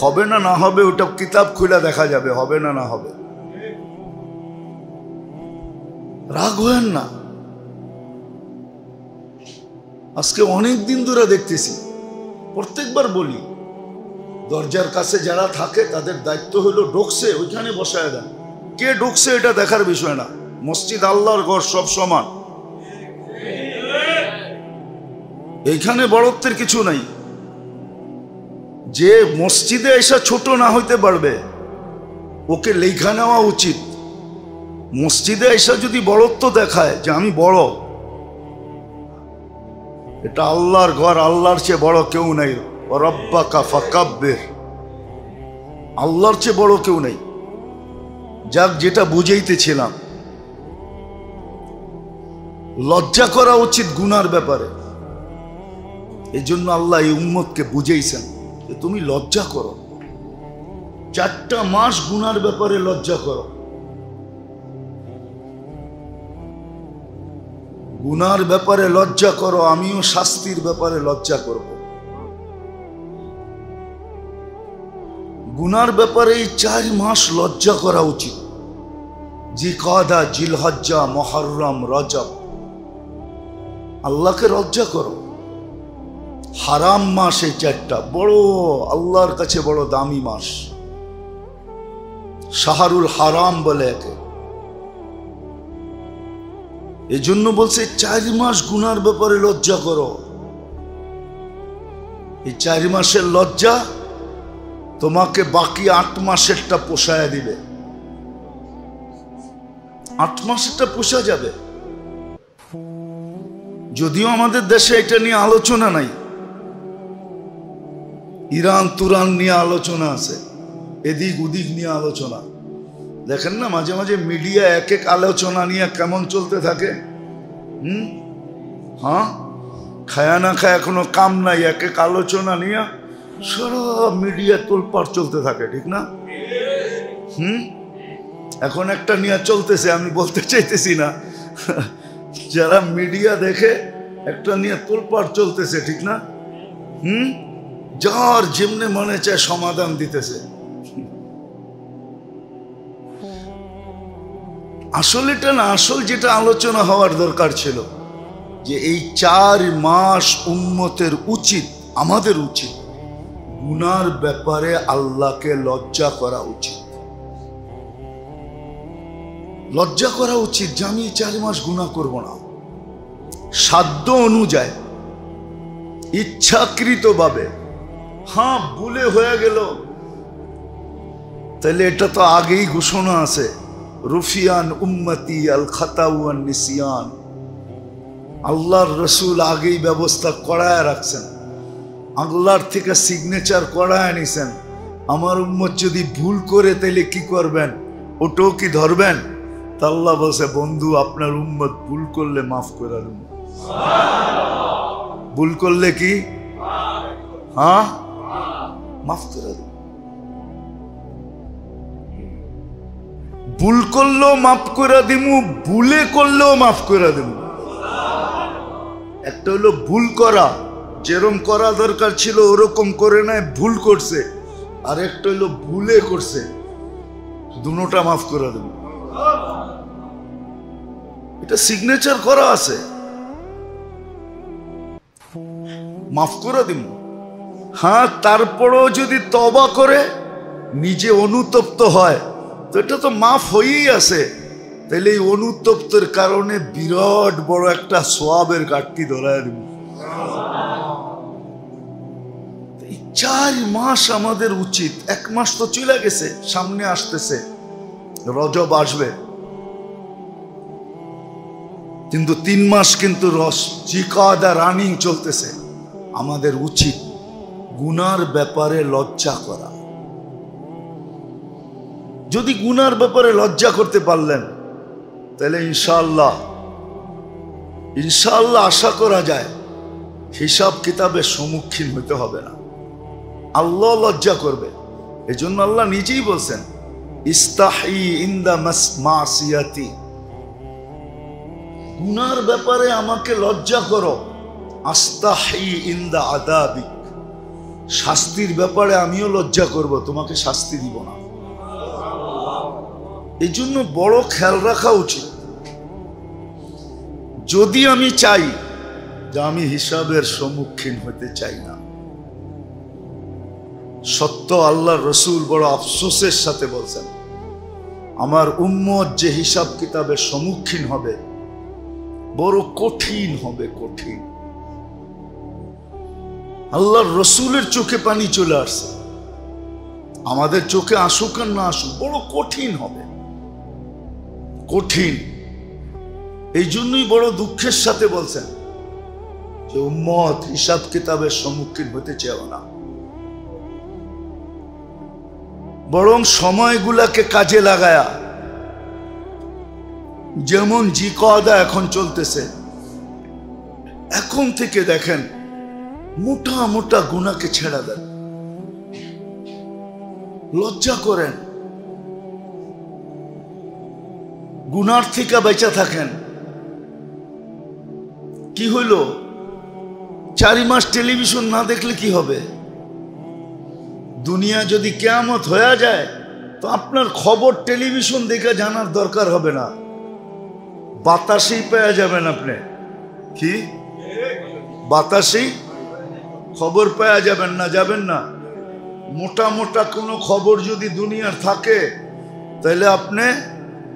A: হবে না না হবে ওটা কিতাব খুলে দেখা যাবে, হবে না না হবে। রাগ হয়েন না। আজকে অনেক দিন ধরে দেখতেছি, প্রত্যেকবার বলি, দরজার কাছে যারা থাকে তাদের দায়িত্ব হলো ঢুকছে ওইখানে বসায় দেন। কে ঢুকছে এটা দেখার বিষয় না, মসজিদ আল্লাহর ঘর, সব সমান। এইখানে বড়ত্বের কিছু নাই। যে মসজিদে এসে ছোট না হইতে পারবে ওকে লেখা নেওয়া উচিত। মসজিদে এসে যদি বড়ত্ব দেখায় যে আমি বড়, এটা আল্লাহর ঘর, আল্লাহর চেয়ে বড় কেউ নাই। রব্বাকা ফাকাব্বির, আল্লাহর চেয়ে বড় কেউ নাই। যাক, যেটা বুঝাইতেছিলাম, লজ্জা করা উচিত গুনার ব্যাপারে। এই জন্য আল্লাহ এই উম্মতকে বুঝাইছেন যে তুমি লজ্জা করো, 4টা মাস গুনার ব্যাপারে লজ্জা করো। গুনার ব্যাপারে লজ্জা করো, আমিও শাস্তির ব্যাপারে লজ্জা করব। গুনার ব্যাপারে এই 4 মাস লজ্জা করা উচিত। জিকাদা, জিলহজ্জা, মুহররম, রজব, আল্লাহকে লজ্জা করো। হারাম মাস এই 4টা, বড় আল্লাহর কাছে বড় দামি মাস। শাহরুল হারাম বলে একে। এজন্য বলছে 4 মাস গুনার ব্যাপারে লজ্জা করো। এই 4 মাসের লজ্জা তোমাকে বাকি 8 মাসেরটা পোষায় দিবে। 8 মাসেরটা পোষা যাবে। যদিও আমাদের দেশে এটা নিয়ে আলোচনা নাই, ইরান তুরান নিয়ে আলোচনা আছে। এদিক ওদিক নিয়ে আলোচনা। দেখেন না মাঝে মাঝে মিডিয়া এক এক আলোচনা নিয়ে কেমন চলতে থাকে। হ্যাঁ, খায়া না খায়া কোনো কাম নাই, এক এক আলোচনা নিয়ে সারা মিডিয়া তোলপাড় চলতে থাকে, ঠিক না? এখন একটা নিয়ে চলতেছে, আমি বলতে চাইতেছি না, যারা মিডিয়া দেখে একটা নিয়ে তোলপাড় চলতেছে, ঠিক না? যার যেমনে মনে চায় সমাধান দিতেছে। আসলে এটা না, আসল যেটা আলোচনা হওয়ার দরকার ছিল যে এই 4 মাস উম্মতের উচিত, আমাদের উচিত গুনার ব্যাপারে আল্লাহকে লজ্জা করা উচিত। লজ্জা করা উচিত যে আমি 4 মাস গুনাহ করব না, সাধ্য অনুযায়ী, ইচ্ছাকৃতভাবে। হ্যাঁ, ভুলে হয়ে গেল, তাহলে এটা তো আগেই ঘোষণা আছে, রুফিয়ান উম্মতি আল খাতা ওয়ান নিসিয়ান। আল্লাহর রসুল আগেই ব্যবস্থা করায় রাখছেন, আল্লাহর থেকে সিগনেচার করায় নিছেন। আমার উম্মত যদি ভুল করে তাহলে কি করবেন, ওটাও কি ধরবেন? তা আল্লাহ বলছে, বন্ধু আপনার উম্মত ভুল করলে মাফ করে দেব। ভুল করলে কি? হ্যাঁ, মাফ করে দেব। ভুল করলেও মাফ করে দিমু, ভুলে করলেও মাফ করে দেব। একটা হলো ভুল করা, যেরকম করা দরকার ছিল ওরকম করে নাই, ভুল করছে। আর একটা হলো ভুলে করছে, দুটোটা মাফ করে দেব। এটা সিগনেচার করা আছে, মাফ করে দিব। হ্যাঁ, তারপরেও যদি তওবা করে নিজে অনুতপ্ত হয় তো এটা তো মাফ হয়েই আছে। তাহলে এই অনুতপ্তের কারণে বিরাট বড় একটা সওয়াবের ঘাটতি ধরায় দিব। 4 মাস আমাদের উচিত, 1 মাস তো চলে গেছে, সামনে আসতেছে রজব আসবে, কিন্তু 3 মাস কিন্তু জিকাদা রানিং চলতেছে। আমাদের উচিত গুনার ব্যাপারে লজ্জা করা। যদি গুনার ব্যাপারে লজ্জা করতে পারলেন তাহলে ইনশাআল্লাহ আশা করা যায় হিসাব কিতাবের সম্মুখীন হতে হবে না, আল্লাহ লজ্জা করবে। এজন্য আল্লাহ নিজেই বলছেন, ইস্তাহি ইনদা মাসিয়াতি, গুনার ব্যাপারে আমাকে লজ্জা করো, আস্তাহি ইনদা আদাবিক, শাস্তির ব্যাপারে আমিও লজ্জা করব, তোমাকে শাস্তি দিব না। এই জন্য বড় খেয়াল রাখা উচিত। যদি আমি চাই যে আমি হিসাবের সম্মুখীন হতে চাই না, সত্য আল্লাহর রসুল বড় আফসোসের সাথে বলছেন, আমার উম্মত যে হিসাব কিতাবের সম্মুখীন হবে বড় কঠিন হবে, কঠিন। আল্লাহর রসুলের চোখে পানি চলে আসছে, আমাদের চোখে আসুক আর না আসুক, বড় কঠিন হবে, কঠিন। এই জন্যই বড় দুঃখের সাথে বলছেন যে উম্মত হিসাব কিতাবের সম্মুখীন হতে চাও না, বরং সময়গুলাকে কাজে লাগায়া, যেমন জিকাদা এখন চলতেছে, এখন থেকে দেখেন মোটা মোটা গুনাহকে ছেড়ে দেন, লজ্জা করেন, গুনার থেকে বেঁচে থাকেন। কি হইল, 4 মাস টেলিভিশন না দেখলে কি হবে? দুনিয়া যদি কিয়ামত হয়ে যায় তো আপনার খবর টেলিভিশন দেখে জানার দরকার হবে না, বাতাসেই পেয়ে যাবেন আপনি। কি বাতাসেই খবর পেয়ে যাবেন না, যাবেন না? মোটা মোটা কোনো খবর যদি দুনিয়ার থাকে তাহলে আপনি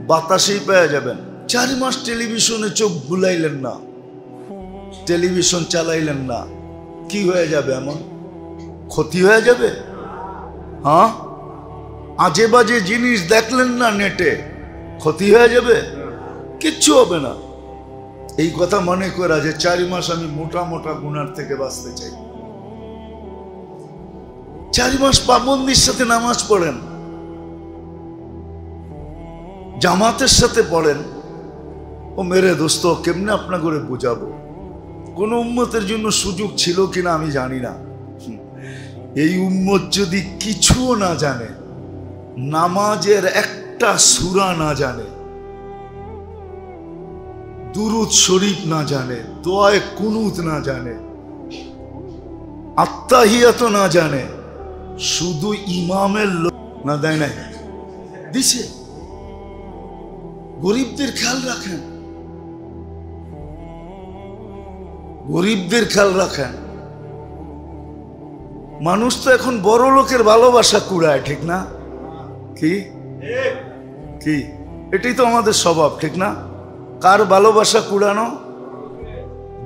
A: বাতাসেই পেয়ে যাবেন। 4 মাস টেলিভিশনে চোখ বুলাইলেন না, টেলিভিশন চালাইলেন না, কি হয়ে যাবে? এমন ক্ষতি হয়ে যাবে। হ্যাঁ, আজে বাজে জিনিস দেখলেন না নেটে, ক্ষতি হয়ে যাবে? কিচ্ছু হবে না। এই কথা মনে করা যে 4 মাস আমি মোটা মোটা গুনার থেকে বাঁচতে চাই, 4 মাস পাবন্দির সাথে নামাজ পড়েন, জামাতের সাথে পড়েন। ও মেরে দোস্ত, কেমনে আপনার করে বোঝাবো? কোন উম্মতের জন্য সুযোগ ছিল কিনা আমি জানি না। এই উম্মত যদি কিছুও না জানে, নামাজের একটা সূরা না জানে, দুরুদ শরীফ না জানে, দোয়ায়ে কুনুত না জানে, আত্তাহিয়াত না জানে, শুধু ইমামের লোক না দেয় নাই দিছে। গরিবদের খেয়াল রাখেন, গরিবদের খেয়াল রাখেন। মানুষ তো এখন বড় লোকের ভালোবাসা কুড়ায়, ঠিক না? কি কি এটাই তো আমাদের স্বভাব, ঠিক না? কার ভালোবাসা কুড়ানো?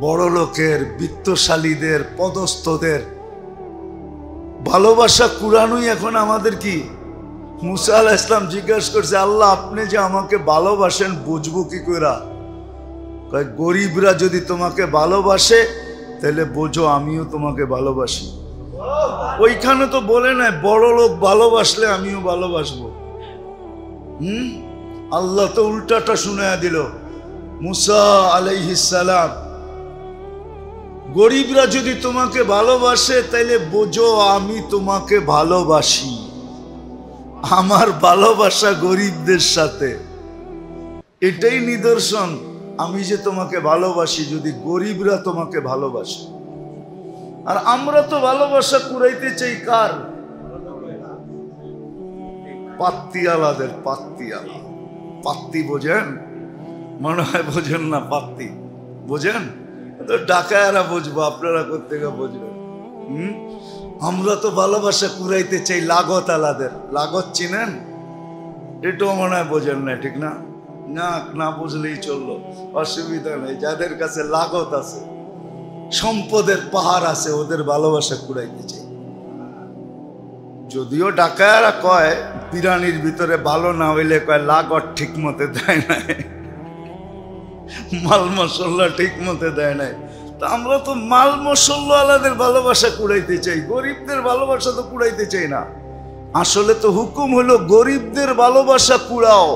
A: বড় লোকের, বিত্তশালীদের, পদস্থদের ভালোবাসা কুড়ানোই এখন আমাদের কি। মুসা আলাইহিস সালাম জিজ্ঞাসা করছে, আল্লাহ আপনি যে আমাকে ভালোবাসেন বুঝবো কি করে? গরিবরা যদি তোমাকে ভালোবাসে তাহলে বোঝো আমিও তোমাকে ভালোবাসি। ওইখানে তো বলে নাই বড় লোক ভালোবাসলে আমিও ভালোবাসবো। আল্লাহ তো উল্টাটা শুনায়া দিল। মুসা আলাইহিস সালাম, গরিবরা যদি তোমাকে ভালোবাসে তাইলে বোঝো আমি তোমাকে ভালোবাসি। আমার ভালোবাসা গরিবদের সাথে, এটাই নিদর্শন আমি যে তোমাকে ভালোবাসি, যদি গরিবরা তোমাকে ভালোবাসে। আর আমরা তো ভালোবাসা কুড়াইতে চাই কার? পাত্তিওয়ালাদের। পাত্তিওয়ালা, পাত্তি বোঝেন? মনে হয় বোঝেন না। পাত্তি বোঝেন তো? ডাকায়ারা বুঝবো, আপনারা কোত্থেকে বুঝবেন? আমরা তো ভালোবাসা কুড়াইতে চাই লাগত আলাদের। লাগত চিনেন? এটাও মনে হয় বোঝেন না, ঠিক না? না, না বুঝলেই চললো, অসুবিধা নেই। যাদের কাছে লাগত আছে, সম্পদের পাহাড় আছে, ওদের ভালোবাসা কুড়াইতে চাই। যদিও ডাকায়ারা কয় বিরানির ভিতরে ভালো না হইলে কয় লাগত ঠিক মতে দেয় নাই, মাল মশলা ঠিক মতে দেয় নাই। তা আমরা তো মাল মশলা আলাদের ভালোবাসা কুড়াইতে চাই, গরিবদের ভালোবাসা তো কুড়াইতে চাই না। আসলে তো হুকুম হলো গরিবদের ভালোবাসা কুড়াও।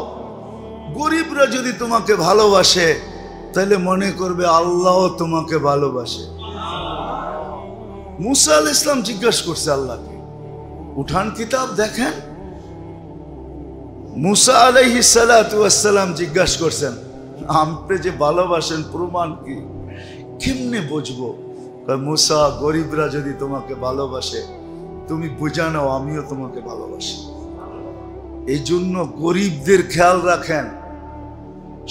A: গরিবরা যদি তোমাকে ভালোবাসে তাহলে মনে করবে আল্লাহ তোমাকে ভালোবাসে। মুসা আলাইহিস সালাম জিজ্ঞাসা করছে আল্লাহকে, উঠান কিতাব দেখেন। মুসা আলাইহিস সালাম জিজ্ঞাসা করছেন, আপনি যে ভালোবাসেন প্রমাণ কি? কেমনে বুঝবো? মুসা, গরিবরা যদি তোমাকে ভালোবাসে তুমি বুঝা নাও আমিও তোমাকে ভালোবাসি। এই জন্য গরিবদের খেয়াল রাখেন,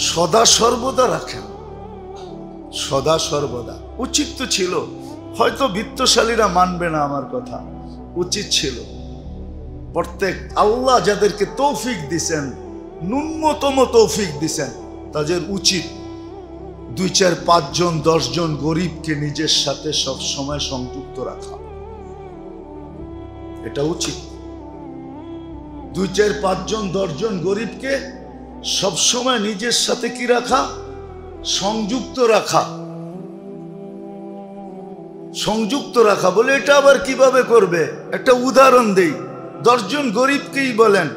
A: সদা সর্বদা রাখেন, সদা সর্বদা। উচিত তো ছিল, হয়তো বিত্তশালীরা মানবে না আমার কথা, উচিত ছিল প্রত্যেক আল্লাহ যাদেরকে তৌফিক দিছেন, ন্যূনতম তৌফিক দিছেন, তাদের উচিত 2, 4, 5 জন 10 জন গরিবকে নিজের সাথে সব সময় সংযুক্ত রাখা। এটা উচিত। 2, 4, 5 জন 10 জন গরিবকে সব সময় নিজের সাথে কি রাখা? সংযুক্ত রাখা। সংযুক্ত রাখা বলে এটা আবার কিভাবে করবে? একটা উদাহরণ দেই। 10 জন গরিবকেই বলেন,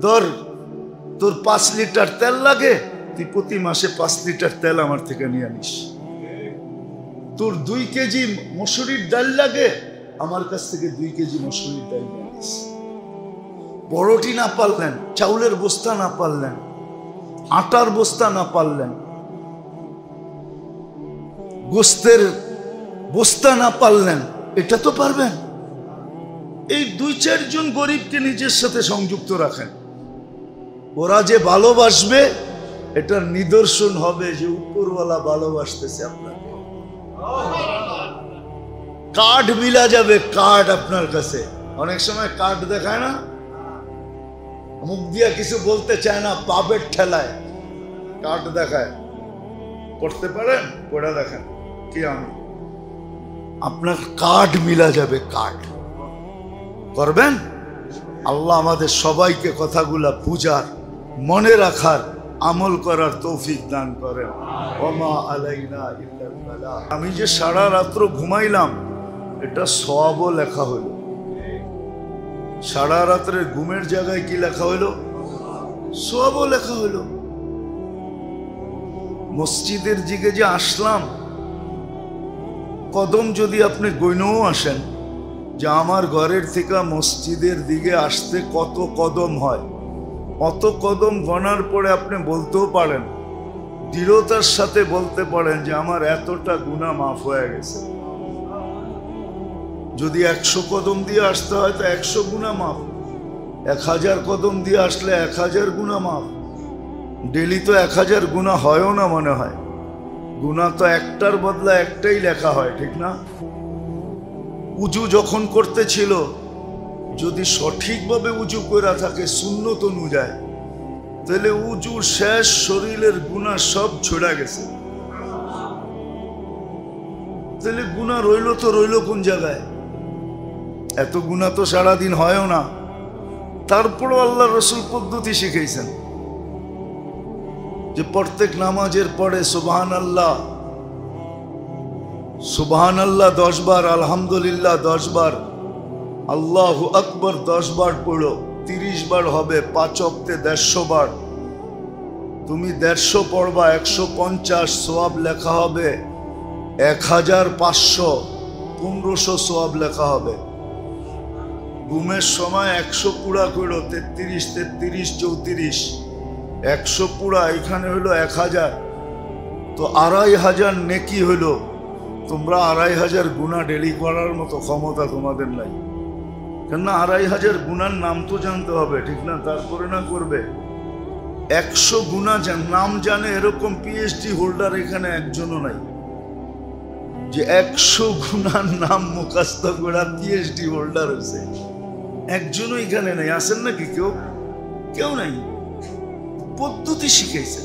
A: ধর তোর 5 লিটার তেল লাগে, তুই প্রতি মাসে 5 লিটার তেল আমার থেকে নিয়ে আনিস। তোর 2 কেজি মসুরির ডাল লাগে, আমার কাছ থেকে 2 কেজি মসুরির ডাল নিয়ে আনিস। বড়টি না পারলেন, চাউলের বস্তা না পারলেন, আটার বস্তা না পারলেন, গোস্তের বস্তা না পারলেন, এটা তো পারবেন। এই 2, 4 জন গরিবকে নিজের সাথে সংযুক্ত রাখেন। ওরা যে ভালোবাসবে এটার নিদর্শন হবে যে উপরওয়ালা ভালোবাসতেছে আপনাকে। কার্ড মিলা যাবে, কার্ড আপনার কাছে। অনেক সময় কার্ড দেখায় না, মুখ দিয়া কিছু বলতে চায় না, পাপের ঠেলায় কার্ড দেখায়। পড়তে পারেন? পড়া দেখেন কি আমি আপনার কার্ড মিলা যাবে। কার্ড করবেন। আল্লাহ আমাদের সবাইকে কথাগুলা বুঝার, মনে রাখার, আমল করার তৌফিক দান করেন। ওমা আলাইনা ইল্লাল বালাগ। আমি যে সারা রাত্র ঘুমাইলাম এটা সওয়াবও লেখা হলো। সারা রাত্রের ঘুমের জায়গায় কি লেখা হলো? সওয়াবও লেখা হলো। মসজিদের দিকে যে আসলাম, কদম যদি আপনি গইনও আসেন যে আমার ঘরের থেকে মসজিদের দিকে আসতে কত কদম হয়, অত কদম গণার পরে আপনি বলতেও পারেন, দৃঢ়তার সাথে বলতে পারেন যে আমার এতটা গুনাহ মাফ হয়ে গেছে। যদি 100 কদম দিয়ে আসতে হয় তো 100 গুনাহ মাফ, 1000 কদম দিয়ে আসলে 1000 গুনাহ মাফ। ডেলি তো 1000 গুনাহ হয়ও না মনে হয়, গুনাহ তো একটার বদলা একটাই লেখা হয়, ঠিক না? উজু যখন করতেছিল, যদি সঠিকভাবে উজু করে থাকে সুন্নত অনুযায়ী, তাহলে উজুর শেষ শরীরের গুনাহ সব ছড়া গেছে। তাহলে গুনাহ রইল তো রইল কোন জায়গায়? এত গুনাহ তো সারাদিন হয়ও না, তারপরও আল্লাহ রসুল পদ্ধতি শিখাইছেন যে প্রত্যেক নামাজের পরে সুবহানাল্লাহ সুবহানাল্লাহ 10 বার, আলহামদুলিল্লাহ 10 বার, আল্লাহু আকবার 10 বার পড়ো। 30 বার হবে, 5 ওয়াক্তে 150 বার। তুমি 150 পড়বা, 150 সওয়াব লেখা হবে। 1500 1500 সওয়াব লেখা হবে। ঘুমের সময় 100 পুরা করো, 33 33 34, 100 পুরা, এখানে হলো 1000, তো 2500 নেকি হলো। তোমরা 2500 গুনাহ ডেলি করার মতো ক্ষমতা তোমাদের নাই, কেননা 2500 গুনার নাম তো জানতে হবে, ঠিক না? তারপরে না করবে। 100 গুনাহ নাম জানে এরকম পিএইচডি হোল্ডার এখানে একজনও নাই, যে 100 গুনার নাম মুখস্থ করা পিএইচডি হোল্ডার হয়েছে, একজনও এখানে নেই। আসেন নাকি কেউ? কেউ নাই। পদ্ধতি শিখাইছে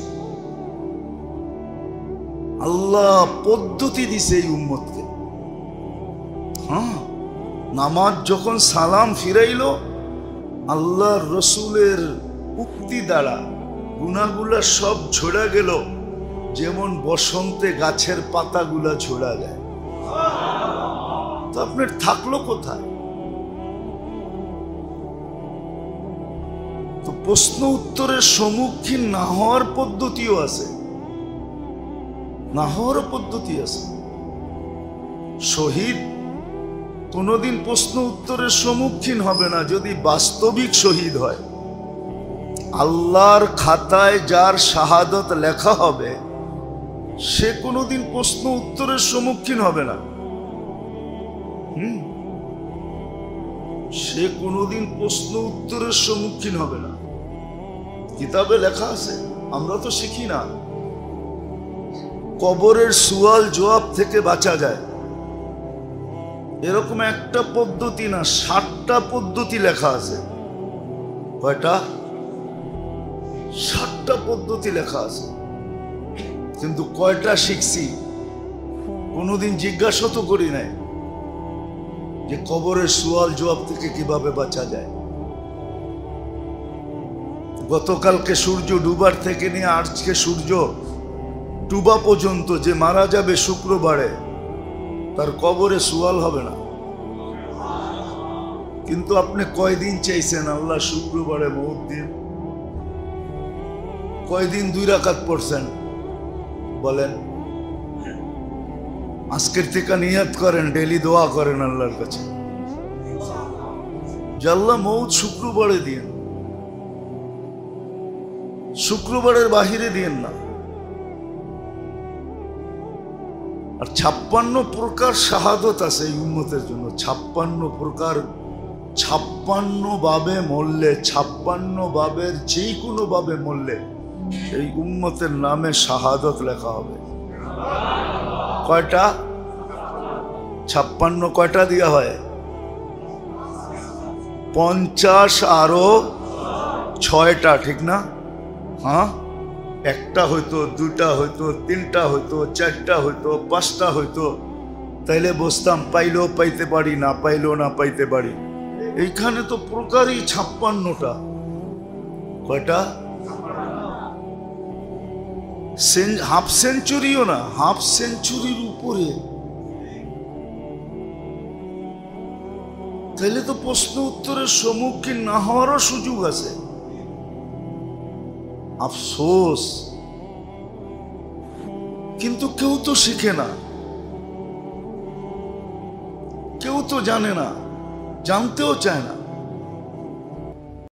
A: আল্লাহ, পদ্ধতি দিছে এই উম্মতকে। হ্যাঁ, নামাজ যখন সালাম ফিরাইল, আল্লাহর রসুলের উক্তি দ্বারা গুনাহগুলা সব ঝরে গেল, যেমন বসন্তে গাছের পাতাগুলা ঝরা যায়। তো আপনার থাকলো কোথায়? তো প্রশ্ন উত্তরের সম্মুখীন না হওয়ার পদ্ধতিও আছে, না হওয়ার পদ্ধতি আছে। শহীদ কোনোদিন প্রশ্ন উত্তরের সম্মুখীন হবে না যদি বাস্তবিক শহীদ হয়। আল্লাহর খাতায় যার শাহাদত লেখা হবে, সে কোনোদিন প্রশ্ন উত্তরের সম্মুখীন হবে না। সে কোনোদিন প্রশ্ন উত্তরের সম্মুখীন হবে না। কিতাবে লেখা আছে, আমরা তো শিখি না। কবরের সুয়াল জবাব থেকে বাঁচা যায় এরকম একটা পদ্ধতি না, 60টা পদ্ধতি লেখা আছে। কয়টা? 60টা পদ্ধতি লেখা আছে, কিন্তু কয়টা শিখছি কোনোদিন জিজ্ঞাসা তো করি নাই যে কবরের সুয়াল জবাব থেকে কিভাবে বাঁচা যায়। গতকালকে সূর্য ডুবার থেকে নিয়ে আজকে সূর্য ডুবা পর্যন্ত যে মারা যাবে শুক্রবারে, তার কবরে সুয়াল হবে না। কিন্তু আপনি কয়দিন চাইছেন আল্লাহ শুক্রবারে মওত দিন? কয়দিন 2 রাকাত পড়ছেন বলেন? আজকের থেকে নিয়ত করেন, ডেলি দোয়া করেন আল্লাহর কাছে যে আল্লাহ মওত শুক্রবারে দিন, শুক্রবারের বাহিরে দিন না। আর 56 প্রকার শাহাদত আছে এই উম্মতের জন্য। 56 প্রকার, 56 ভাবে মরলে, 56 ভাবের যে কোনো ভাবে মরলে এই উম্মতের নামে শাহাদত লেখা হবে। কয়টা? 56 কয়টা দেওয়া হয়? 50 আরো 6টা, ঠিক না? হ্যাঁ, একটা হইতো, 2টা হইতো, 3টা হইতো, 4টা হইতো, 5টা হইতো, তাইলে বসতাম, পাইলেও পাইতে পারি, না পাইলেও না পাইতে পারি। এইখানে তো প্রকারই 56টা। কয়টা? হাফ সেঞ্চুরিও না, হাফ সেঞ্চুরির উপরে। তাইলে তো প্রশ্ন উত্তরের সম্মুখীন না হওয়ারও সুযোগ আছে। আফসোস। কিন্তু কেউ তো শিখে না, কেউ তো জানে না, জানতেও চায় না।